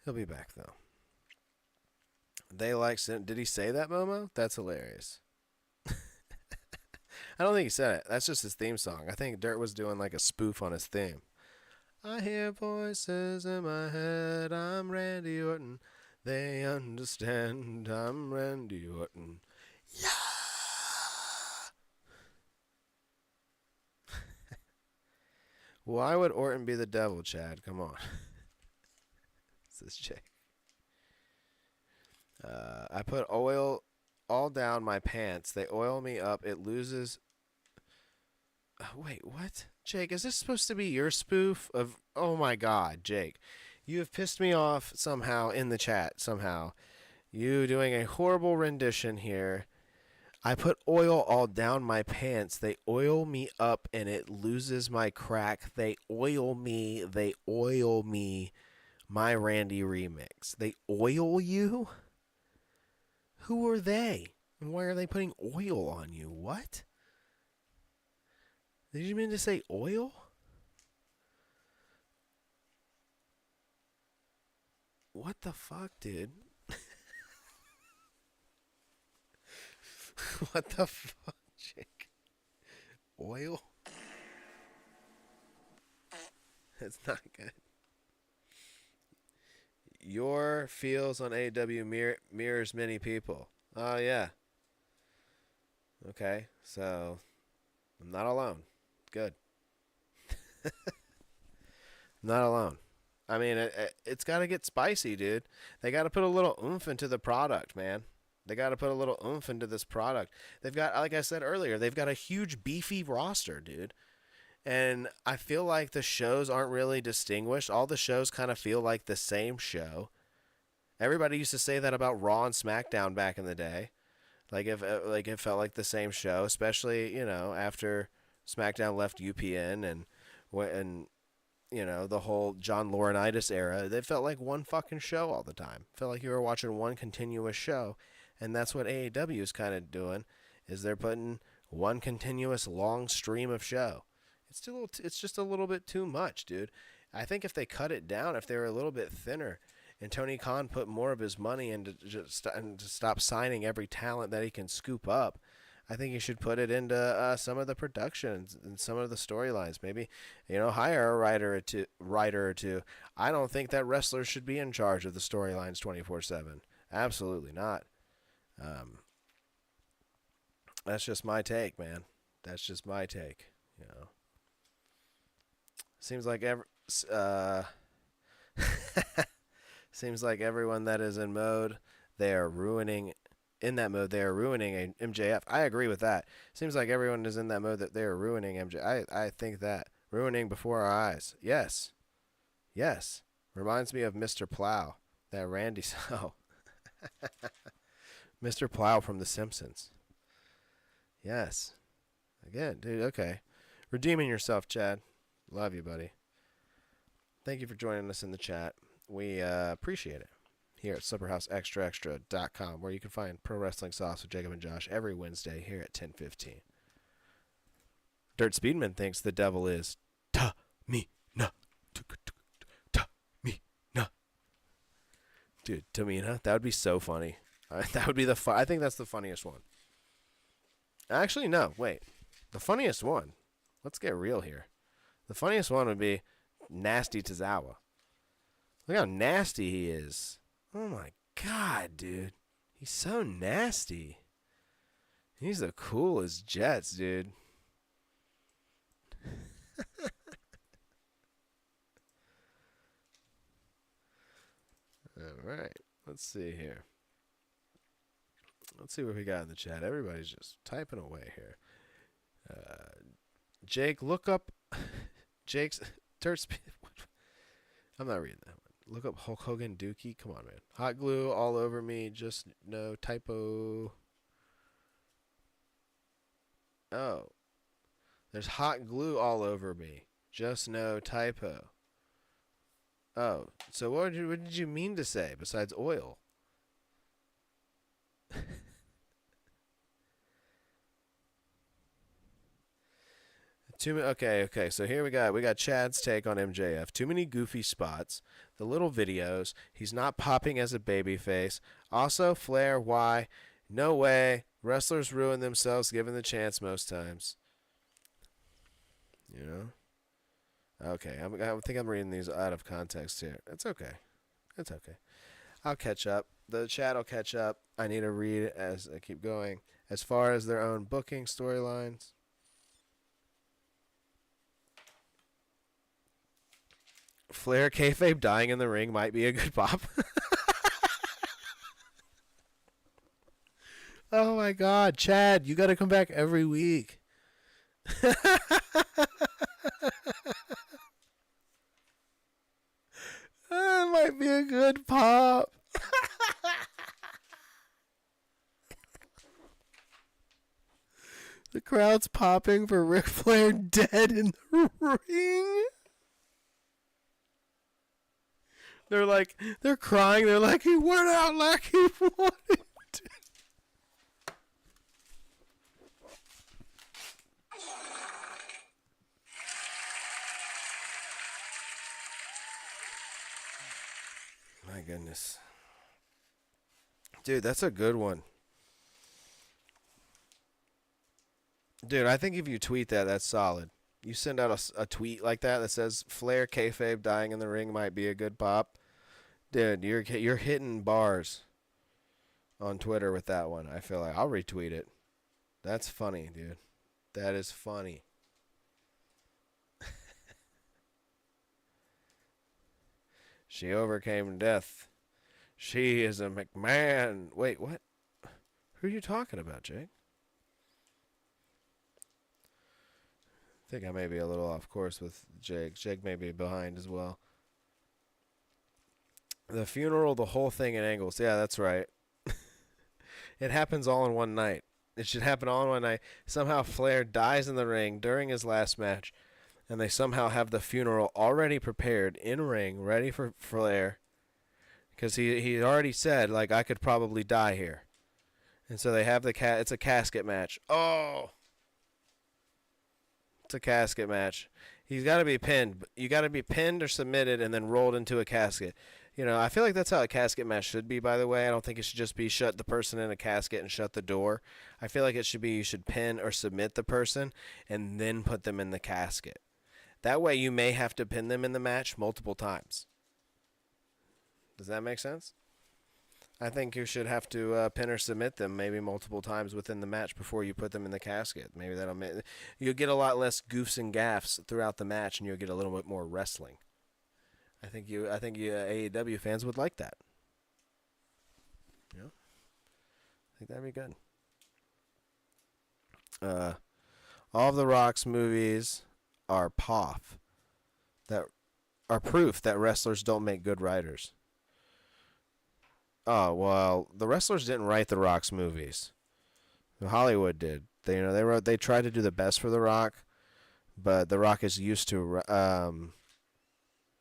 He'll be back, though. Did he say that, Momo? That's hilarious. I don't think he said it. That's just his theme song. I think Dirt was doing like a spoof on his theme. I hear voices in my head. I'm Randy Orton. They understand. I'm Randy Orton. Yeah. Why would Orton be the Devil, Chad? Come on. This is Jake. I put oil all down my pants. They oil me up. It loses. Wait, what? Jake, is this supposed to be your spoof of? Oh my God, Jake. You have pissed me off somehow in the chat, somehow. You doing a horrible rendition here. I put oil all down my pants. They oil me up and it loses my crack. They oil me. My Randy remix. They oil you? Who are they? And why are they putting oil on you? What? Did you mean to say oil? What the fuck, dude? What the fuck, Jake? Oil? That's not good. Your feels on AW mirrors many people. Oh, yeah. Okay, so I'm not alone. Good. Not alone. I mean, it's got to get spicy, dude. They got to put a little oomph into the product, man. They got to put a little oomph into this product. They've got, like I said earlier, they've got a huge beefy roster, dude. And I feel like the shows aren't really distinguished. All the shows kind of feel like the same show. Everybody used to say that about Raw and SmackDown back in the day. Like if like it felt like the same show, especially, after SmackDown left UPN and the whole John Laurinaitis era, they felt like one fucking show all the time. Felt like you were watching one continuous show, and that's what AEW is kind of doing, is they're putting one continuous long stream of show. It's just a little bit too much, dude. I think if they cut it down, if they were a little bit thinner, and Tony Khan put more of his money into to stop signing every talent that he can scoop up, I think he should put it into some of the productions and some of the storylines. Maybe, hire a writer or two. I don't think that wrestlers should be in charge of the storylines 24/7. Absolutely not. That's just my take, man. That's just my take. Seems like seems like everyone that is in mode, they are ruining. In that mode, they are ruining a MJF. I agree with that. Seems like everyone is in that mode that they are ruining MJF. I think that. Ruining before our eyes. Yes. Yes. Reminds me of Mr. Plow. That Randy. Oh. Mr. Plow from The Simpsons. Yes. Again, dude, okay. Redeeming yourself, Chad. Love you, buddy. Thank you for joining us in the chat. We appreciate it. Here at SlipperhouseExtraExtra.com, where you can find Pro Wrestling Sauce with Jacob and Josh every Wednesday here at 10:15. Dirt Speedman thinks the devil is Tamina. Tamina. Dude, Tamina, that would be so funny. That would be I think that's the funniest one. Actually, no, wait. The funniest one. Let's get real here. The funniest one would be Nasty Tozawa. Look how nasty he is. Oh my god, dude. He's so nasty. He's the coolest Jets, dude. Alright. Let's see here. Let's see what we got in the chat. Everybody's just typing away here. Jake, look up Jake's Dirt Speed. I'm not reading that one. Look up Hulk Hogan Dookie. Come on, man. Hot glue all over me. Just no typo. Oh. There's hot glue all over me. Just no typo. Oh. So what did you mean to say besides oil? Okay. So here we got Chad's take on MJF. Too many goofy spots. The little videos. He's not popping as a babyface. Also, Flair. Why? No way. Wrestlers ruin themselves given the chance most times. Okay. I think I'm reading these out of context here. It's okay. I'll catch up. The chat will catch up. I need to read as I keep going. As far as their own booking storylines. Flair kayfabe dying in the ring might be a good pop. Oh my god, Chad, you gotta come back every week. That might be a good pop. The crowd's popping for Ric Flair dead in the ring. They're crying. They're like, he went out like he wanted to. My goodness. Dude, that's a good one. Dude, I think if you tweet that, that's solid. You send out a tweet like that says, Flair kayfabe dying in the ring might be a good pop. Dude, you're hitting bars on Twitter with that one. I feel like I'll retweet it. That's funny, dude. That is funny. She overcame death. She is a McMahon. Wait, what? Who are you talking about, Jake? I think I may be a little off course with Jake. Jake may be behind as well. The funeral, the whole thing in angles. Yeah, that's right. It happens all in one night. It should happen all in one night. Somehow Flair dies in the ring during his last match, and they somehow have the funeral already prepared in ring, ready for Flair, because he already said, like, I could probably die here. And so they have it's a casket match. Oh! It's a casket match. He's got to be pinned. You got to be pinned or submitted and then rolled into a casket. You know, I feel like that's how a casket match should be, by the way. I don't think it should just be shut the person in a casket and shut the door. I feel like it should be you should pin or submit the person and then put them in the casket. That way you may have to pin them in the match multiple times. Does that make sense? I think you should have to pin or submit them maybe multiple times within the match before you put them in the casket. Maybe you'll get a lot less goofs and gaffs throughout the match, and you'll get a little bit more wrestling. I think you AEW fans would like that. Yeah, I think that'd be good. All of the Rock's movies are POF, that are proof that wrestlers don't make good writers. Oh, well, the wrestlers didn't write The Rock's movies. Hollywood did. They tried to do the best for The Rock, but The Rock is used to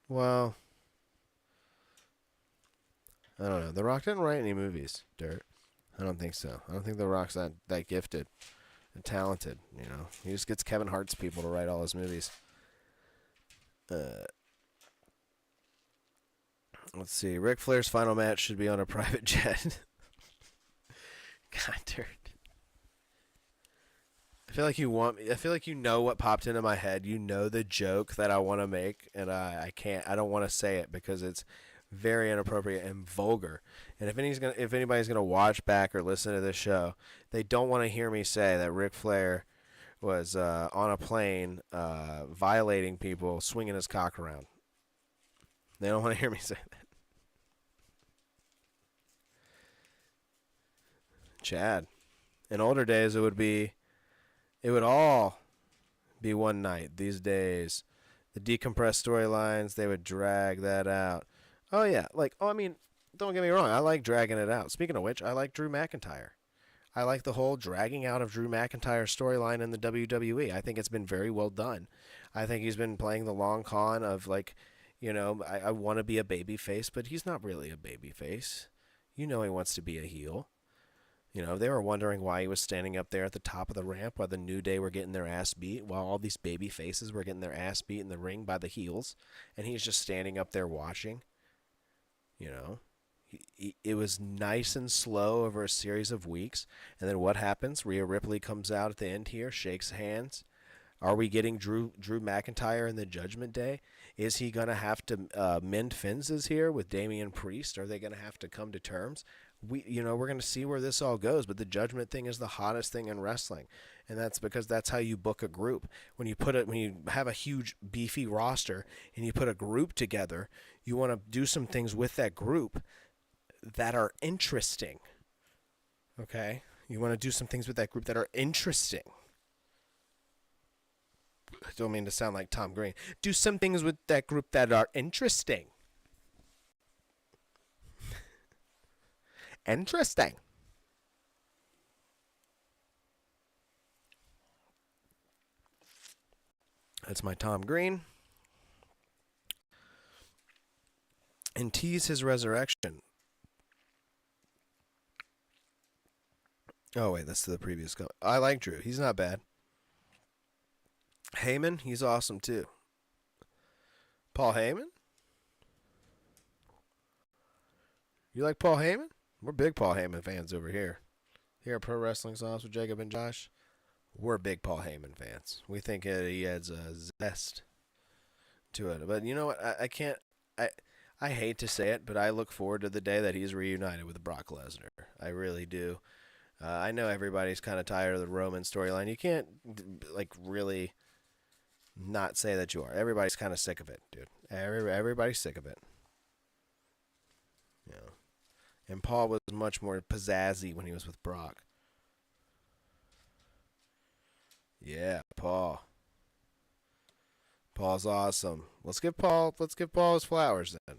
well, I don't know. The Rock didn't write any movies, Dirt. I don't think so. I don't think The Rock's that gifted and talented, you know. He just gets Kevin Hart's people to write all his movies. Let's see. Ric Flair's final match should be on a private jet. God, Dirt. I feel like you know what popped into my head. You know the joke that I want to make, and I can't. I don't want to say it because it's very inappropriate and vulgar. And if anybody's gonna watch back or listen to this show, they don't want to hear me say that Ric Flair was on a plane violating people, swinging his cock around. They don't want to hear me say that. Chad. In older days, it would all be one night. These days, the decompressed storylines, they would drag that out. Oh, yeah. Don't get me wrong. I like dragging it out. Speaking of which, I like Drew McIntyre. I like the whole dragging out of Drew McIntyre storyline in the WWE. I think it's been very well done. I think he's been playing the long con of, I want to be a baby face, but he's not really a baby face. He wants to be a heel. They were wondering why he was standing up there at the top of the ramp while the New Day were getting their ass beat, while all these baby faces were getting their ass beat in the ring by the heels, and he's just standing up there watching. It was nice and slow over a series of weeks, and then what happens? Rhea Ripley comes out at the end here, shakes hands. Are we getting Drew McIntyre in the Judgment Day? Is he going to have to mend fences here with Damian Priest? Are they going to have to come to terms? We're going to see where this all goes, but the Judgment thing is the hottest thing in wrestling, and that's because that's how you book a group. When you have a huge beefy roster and you put a group together, you want to do some things with that group that are interesting. Okay? You want to do some things with that group that are interesting. I don't mean to sound like Tom Green. Do some things with that group that are interesting. Interesting. That's my Tom Green. And tease his resurrection. Oh, wait, that's the previous go. I like Drew. He's not bad. Heyman, he's awesome too. Paul Heyman? You like Paul Heyman? We're big Paul Heyman fans over here. Here at Pro Wrestling Sauce with Jacob and Josh, we're big Paul Heyman fans. We think he adds a zest to it. But you know what? I hate to say it, but I look forward to the day that he's reunited with Brock Lesnar. I really do. I know everybody's kind of tired of the Roman storyline. You can't, really not say that you are. Everybody's kind of sick of it, dude. Everybody's sick of it. And Paul was much more pizzazzy when he was with Brock. Yeah, Paul. Paul's awesome. Let's give Paul his flowers then.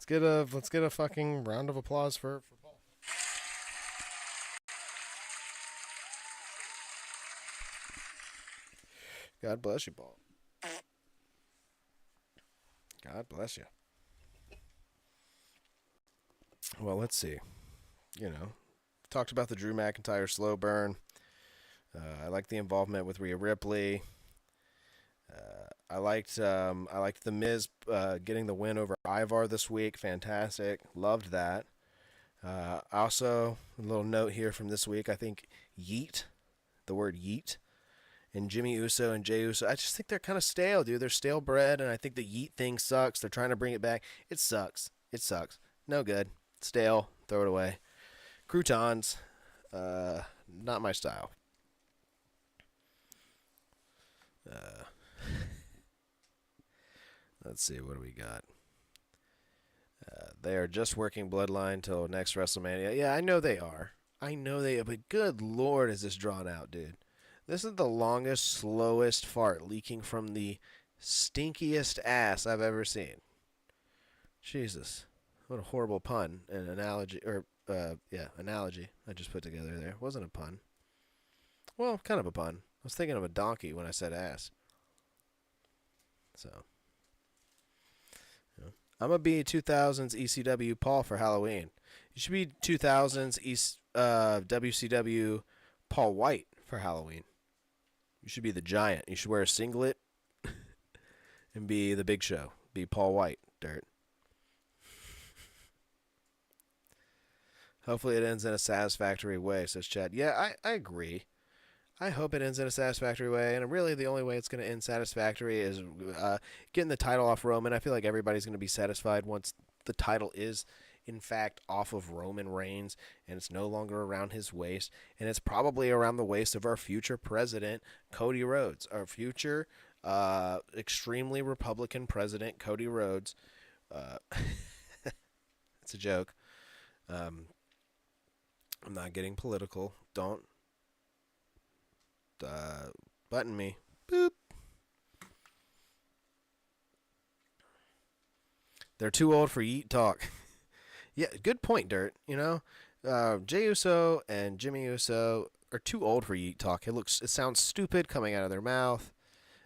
Let's get a fucking round of applause for Paul. God bless you, Paul. God bless you. Well, let's see. You know, talked about the Drew McIntyre slow burn. I like the involvement with Rhea Ripley. I liked the Miz getting the win over Ivar this week. Fantastic. Loved that. Also, a little note here from this week. I think Yeet, the word Yeet, and Jimmy Uso and Jey Uso, I just think they're kind of stale, dude. They're stale bread, and I think the Yeet thing sucks. They're trying to bring it back. It sucks. It sucks. No good. Stale. Throw it away. Croutons, not my style. Let's see, what do we got? They are just working Bloodline till next WrestleMania. Yeah, I know they are. But good lord, is this drawn out, dude. This is the longest, slowest fart leaking from the stinkiest ass I've ever seen. Jesus. What a horrible pun and analogy, analogy I just put together there. It wasn't a pun. Well, kind of a pun. I was thinking of a donkey when I said ass. So, yeah. I'm going to be 2000s ECW Paul for Halloween. You should be 2000s WCW Paul White for Halloween. You should be the Giant. You should wear a singlet and be the Big Show. Be Paul White, Dirt. Hopefully it ends in a satisfactory way, says Chad. Yeah, I agree. I hope it ends in a satisfactory way, and really the only way it's going to end satisfactory is getting the title off Roman. I feel like everybody's going to be satisfied once the title is, in fact, off of Roman Reigns, and it's no longer around his waist, and it's probably around the waist of our future president, Cody Rhodes, our future extremely Republican president, Cody Rhodes. It's a joke. I'm not getting political. Don't button me. Boop. They're too old for Yeet talk. Yeah, good point, Dirt. You know, Jey Uso and Jimmy Uso are too old for Yeet talk. It sounds stupid coming out of their mouth.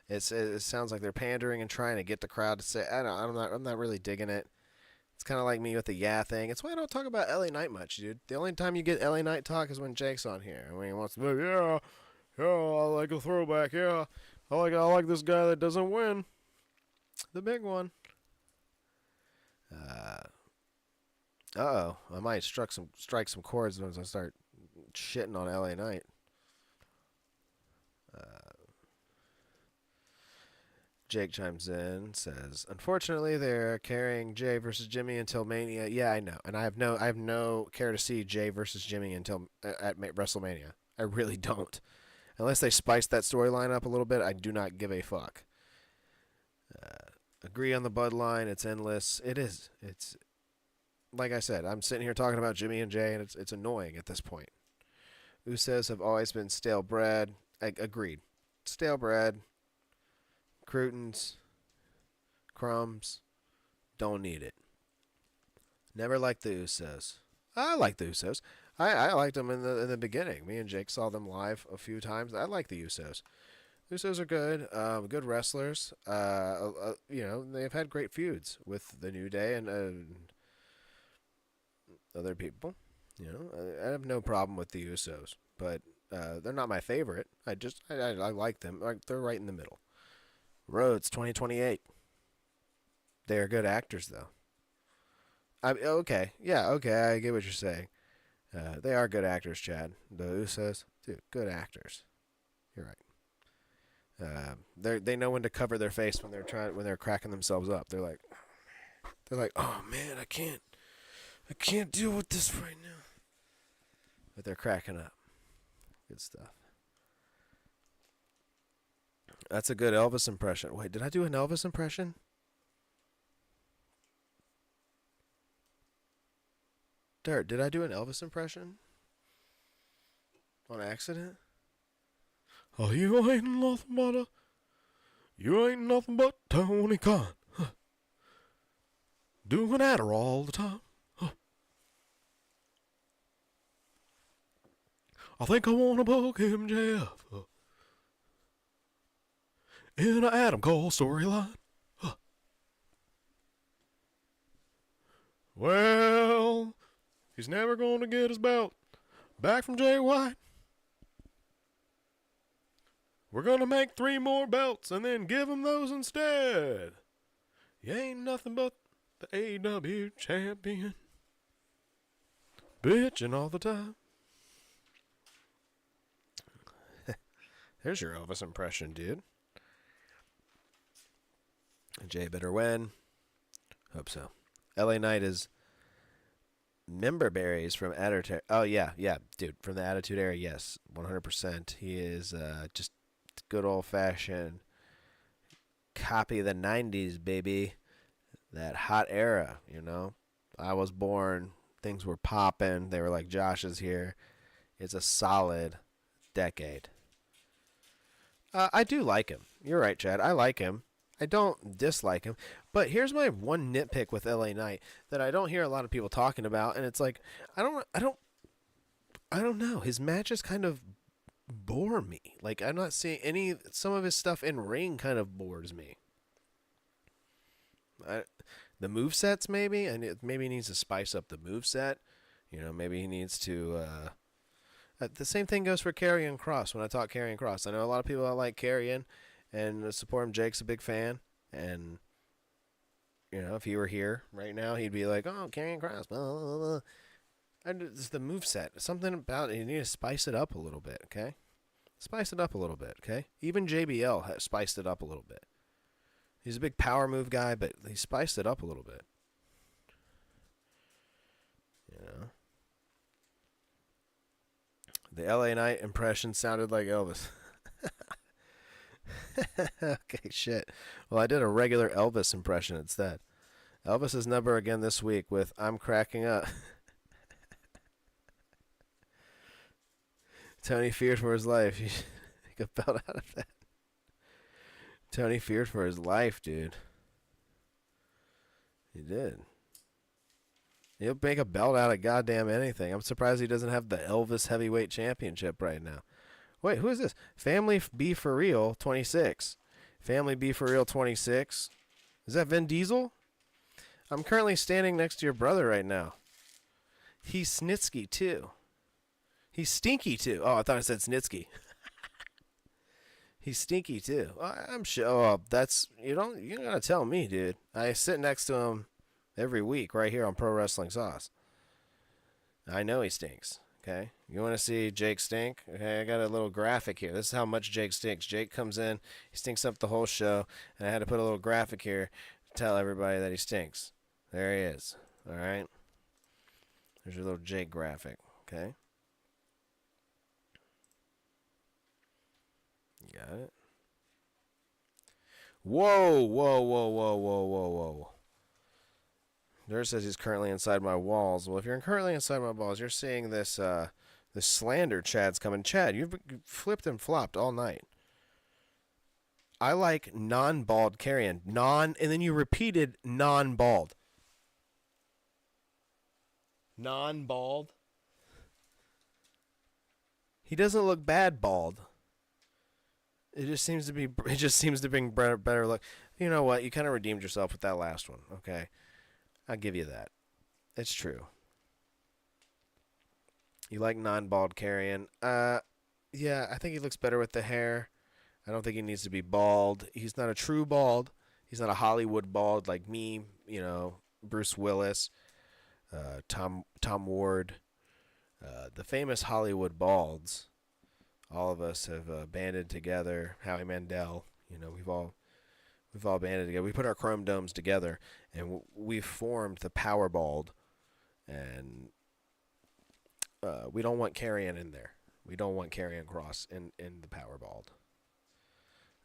It sounds like they're pandering and trying to get the crowd to say. I'm not really digging it. It's kind of like me with the yeah thing. It's why I don't talk about LA Knight much, dude. The only time you get LA Knight talk is when Jake's on here. When he wants to be, yeah, I like a throwback, yeah. I like this guy that doesn't win. The big one. I might strike some chords once I start shitting on LA Knight. Jake chimes in, says, "Unfortunately, they're carrying Jay versus Jimmy until Mania." Yeah, I know, and I have no care to see Jay versus Jimmy until at WrestleMania. I really don't, unless they spice that storyline up a little bit. I do not give a fuck. Agree on the Bloodline. It's endless. It is. It's like I said. I'm sitting here talking about Jimmy and Jay, and it's annoying at this point. Usos have always been stale bread. Agreed. Stale bread. Croutons, crumbs, don't need it. Never liked the Usos. I like the Usos. I liked them in the beginning. Me and Jake saw them live a few times. I like the Usos. Usos are good, good wrestlers. You know, they've had great feuds with the New Day and other people. You know, I have no problem with the Usos, but they're not my favorite. I like them. They're right in the middle. Rhodes 2028. They are good actors, though. Okay. Yeah, okay, I get what you're saying. They are good actors, Chad. The Usos, dude, good actors. You're right. They know when to cover their face when they're cracking themselves up. They're like, oh man, I can't deal with this right now. But they're cracking up. Good stuff. That's a good Elvis impression. Wait, did I do an Elvis impression? Dirt, did I do an Elvis impression? On accident? Oh, you ain't nothing but a... You ain't nothing but Tony Khan. Huh. Doing Adderall all the time. Huh. I think I want to book MJF in an Adam Cole storyline. Huh. Well, he's never going to get his belt back from Jay White. We're going to make 3 more belts and then give him those instead. You ain't nothing but the AEW champion. Bitching all the time. There's your Elvis impression, dude. Jay better win. Hope so. LA Knight is member berries from Attitude. Oh, yeah, dude. From the Attitude Era, yes. 100%. He is just good old-fashioned copy of the 90s, baby. That hot era, you know. I was born. Things were popping. They were like Josh's here. It's a solid decade. I do like him. You're right, Chad. I like him. I don't dislike him. But here's my one nitpick with LA Knight that I don't hear a lot of people talking about, and it's like I don't know. His matches kind of bore me. Like I'm not seeing some of his stuff in ring kind of bores me. The movesets maybe, and maybe he needs to spice up the moveset. You know, maybe he needs to the same thing goes for Karrion Kross when I talk Karrion Kross. I know a lot of people that like Karrion and support him. Jake's a big fan, and you know, if he were here right now, he'd be like, "Oh, Karrion Kross." Blah, blah, blah. And it's the moveset. Something about it. You need to spice it up a little bit, okay? Spice it up a little bit, okay? Even JBL has spiced it up a little bit. He's a big power move guy, but he spiced it up a little bit. You know? The LA Knight impression sounded like Elvis. Okay, shit. Well, I did a regular Elvis impression instead. Elvis's number again this week with I'm cracking up. Tony feared for his life. He got belt out of that. Tony feared for his life, dude. He did. He'll make a belt out of goddamn anything. I'm surprised he doesn't have the Elvis Heavyweight Championship right now. Wait, who is this? Family B for Real 26. Family B for Real 26. Is that Vin Diesel? I'm currently standing next to your brother right now. He's Snitsky too. He's stinky too. Oh, I thought I said Snitsky. He's stinky too. I'm sure. Oh, that's you gotta tell me, dude. I sit next to him every week right here on Pro Wrestling Sauce. I know he stinks. Okay, you want to see Jake stink? Okay, I got a little graphic here. This is how much Jake stinks. Jake comes in, he stinks up the whole show, and I had to put a little graphic here to tell everybody that he stinks. There he is. All right. There's your little Jake graphic. Okay. You got it? Whoa, whoa, whoa, whoa, whoa, whoa, whoa. There says he's currently inside my walls. Well, if you're currently inside my walls, you're seeing this this slander Chad's coming. Chad, you've flipped and flopped all night. I like non-bald Karrion. And then you repeated non-bald. Non-bald? He doesn't look bad bald. It just seems to bring better luck. You know what? You kind of redeemed yourself with that last one, okay? I'll give you that. It's true. You like non-bald Karrion. Yeah, I think he looks better with the hair. I don't think he needs to be bald. He's not a true bald. He's not a Hollywood bald like me, you know, Bruce Willis, Tom Ward, the famous Hollywood balds. All of us have banded together. Howie Mandel, you know, we've all banded together. We put our chrome domes together, and we've formed the Power Bald. And we don't want Karrion in there. We don't want Karrion Kross in the Power Bald.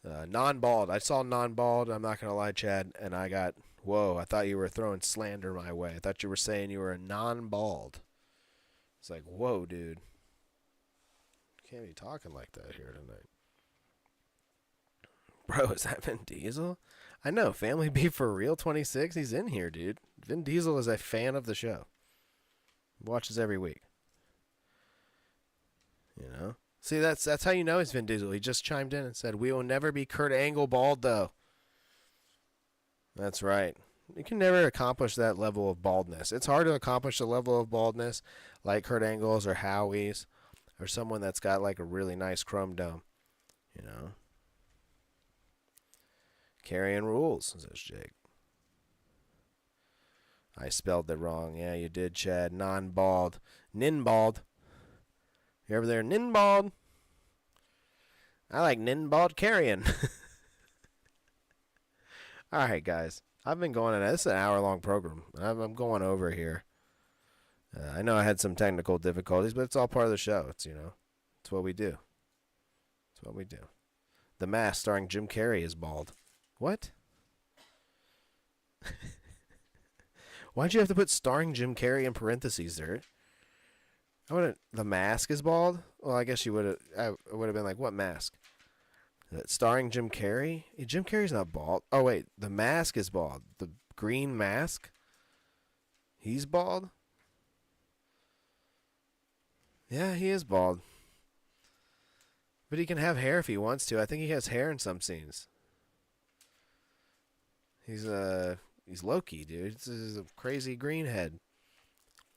Non-bald. I saw non-bald. I'm not gonna lie, Chad, and I got whoa. I thought you were throwing slander my way. I thought you were saying you were a non-bald. It's like, whoa, dude. Can't be talking like that here tonight. Bro, is that Vin Diesel? I know. Family Beef for Real 26. He's in here, dude. Vin Diesel is a fan of the show. Watches every week. You know? See, that's how you know he's Vin Diesel. He just chimed in and said, "We will never be Kurt Angle bald, though." That's right. You can never accomplish that level of baldness. It's hard to accomplish a level of baldness like Kurt Angle's or Howie's or someone that's got like a really nice chrome dome. You know? Carrying rules, says Jake. I spelled it wrong. Yeah, you did, Chad. Non-bald. Nin-bald. You ever there? Nin-bald. I like nin-bald carrying. All right, guys. I've been going on. This is an hour-long program. I'm going over here. I know I had some technical difficulties, but it's all part of the show. It's, you know, it's what we do. It's what we do. The Mask starring Jim Carrey is bald. What? Why'd you have to put starring Jim Carrey in parentheses there? I wouldn't. The Mask is bald? Well, I guess you would have. I would have been like, what mask? Starring Jim Carrey? Jim Carrey's not bald. Oh, wait. The Mask is bald. The green mask? He's bald? Yeah, he is bald. But he can have hair if he wants to. I think he has hair in some scenes. He's Loki, dude. This is a crazy green head.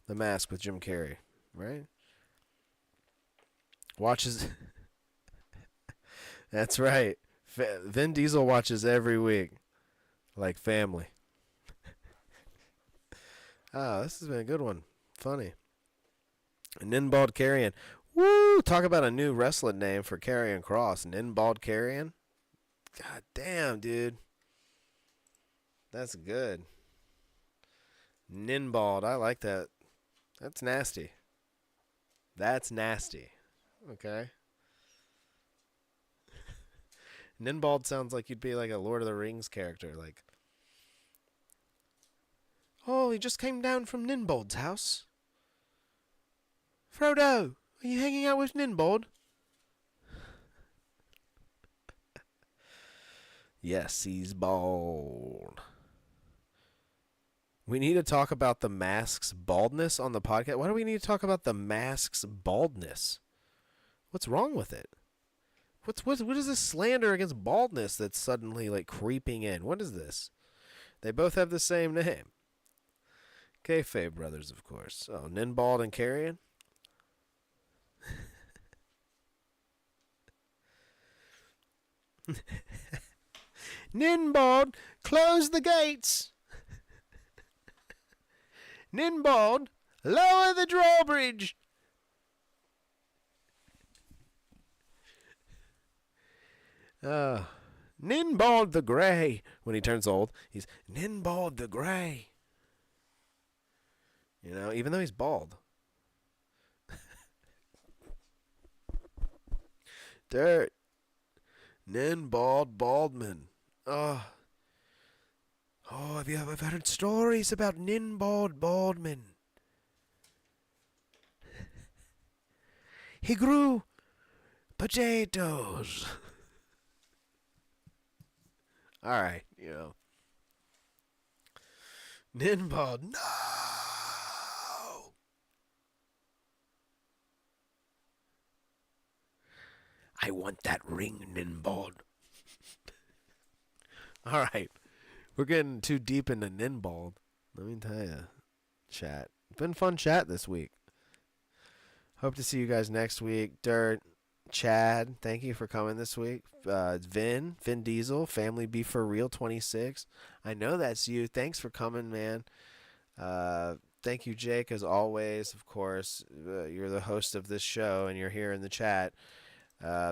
The Mask with Jim Carrey, right? Watches. That's right. Vin Diesel watches every week, like family. Oh, this has been a good one. Funny. Ninbald Carrion. Woo! Talk about a new wrestling name for Karrion Kross. Ninbald Carrion. God damn, dude. That's good. Ninbald. I like that. That's nasty. That's nasty. Okay. Ninbald sounds like you'd be like a Lord of the Rings character. Like, oh, he just came down from Ninbald's house. Frodo, are you hanging out with Ninbald? Yes, he's bald. We need to talk about the Mask's baldness on the podcast. Why do we need to talk about the Mask's baldness? What's wrong with it? What is this slander against baldness that's suddenly like creeping in? What is this? They both have the same name. Kayfabe brothers, of course. Oh, Ninbald and Carrion? Ninbald, close the gates. Ninbald, lower the drawbridge. Ninbald the Grey. When he turns old, he's Ninbald the Grey. You know, even though he's bald. Dirt. Ninbald Baldman. Oh, have you ever heard stories about Ninbald Baldman? He grew potatoes. All right, you know. Ninbald, no! I want that ring, Ninbald. All right. We're getting too deep into Ninbald. Let me tell you. Chat. Been fun chat this week. Hope to see you guys next week. Dirt, Chad, thank you for coming this week. Vin Diesel, Family Beef for Real 26. I know that's you. Thanks for coming, man. Thank you, Jake, as always. Of course, you're the host of this show, and you're here in the chat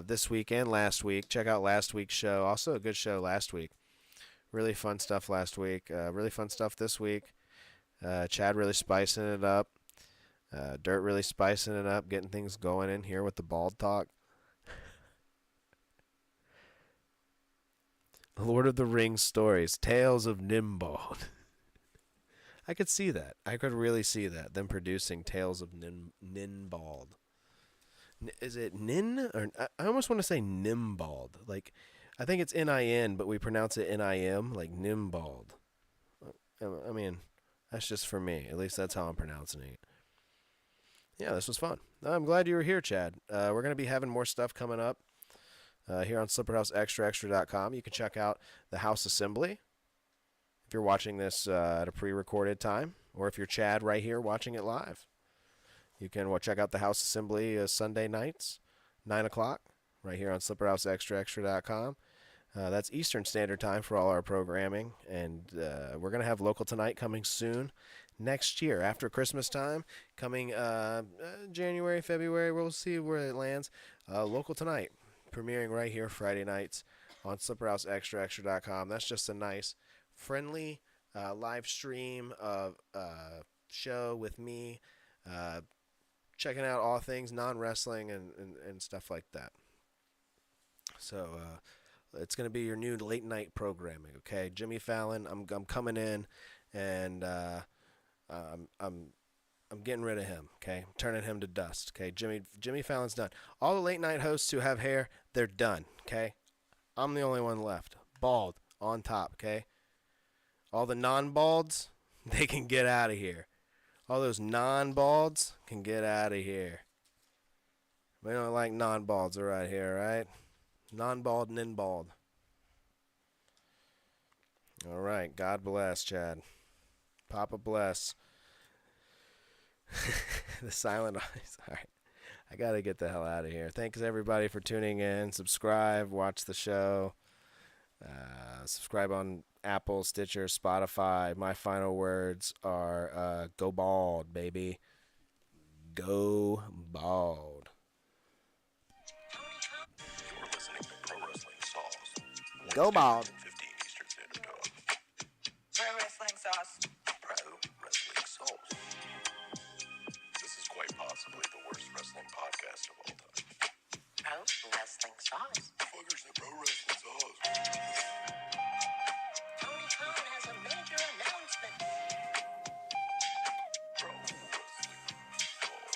this week and last week. Check out last week's show. Also a good show last week. Really fun stuff last week. Really fun stuff this week. Chad really spicing it up. Dirt really spicing it up, getting things going in here with the bald talk. Lord of the Rings stories, Tales of Ninbald. I could see that. I could really see that. Them producing Tales of Ninbald. Is it Nin? Or I almost want to say Nimbald. Like, I think it's N-I-N, but we pronounce it N-I-M, like Nimbald. I mean, that's just for me. At least that's how I'm pronouncing it. Yeah, this was fun. I'm glad you were here, Chad. We're going to be having more stuff coming up here on SlipperhouseExtraExtra.com. You can check out the House Assembly if you're watching this at a pre-recorded time, or if you're Chad right here watching it live. You can check out the House Assembly Sunday nights, 9 o'clock, right here on SlipperhouseExtraExtra.com. That's Eastern Standard Time for all our programming, and we're going to have Local Tonight coming soon next year, after Christmas time, coming January, February. We'll see where it lands. Local Tonight, premiering right here Friday nights on SlipperhouseExtraExtra.com. That's just a nice, friendly live stream of show with me, checking out all things non-wrestling and stuff like that. So it's going to be your new late night programming, okay? Jimmy Fallon, I'm coming in, and I'm getting rid of him, okay? I'm turning him to dust, okay? Jimmy Fallon's done. All the late night hosts who have hair, they're done, okay? I'm the only one left, bald on top, okay? All the non-balds, they can get out of here. All those non-balds can get out of here. We don't like non-balds right here, right? Non-bald and in-bald. All right. God bless, Chad. Papa bless. The silent eyes. All right. I got to get the hell out of here. Thanks, everybody, for tuning in. Subscribe. Watch the show. Subscribe on Apple, Stitcher, Spotify. My final words are go bald, baby. Go bald. You're listening to Pro Wrestling Sauce. Go bald. 15 Eastern Standard Time. Pro wrestling sauce. Pro Wrestling Sauce. This is quite possibly the worst wrestling podcast of all time. Pro wrestling sauce. Fuckers, the Pro Wrestling Sauce. Tony Khan has a major announcement. Pro Wrestling Sauce.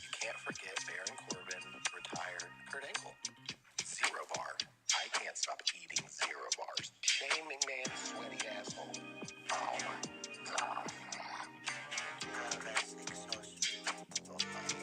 You can't forget Baron Corbin, retired Kurt Angle. Zero bar. I can't stop eating zero bars. Shane McMahon, sweaty asshole. Oh my God. Pro Wrestling Sauce. Oh my God.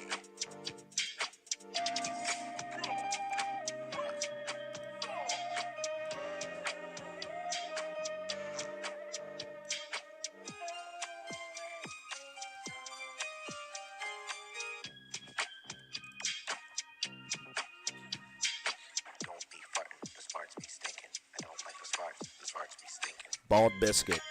Don't be farting. The smarts be stinking. I don't like the smarts. The smarts be stinking. Bald biscuit.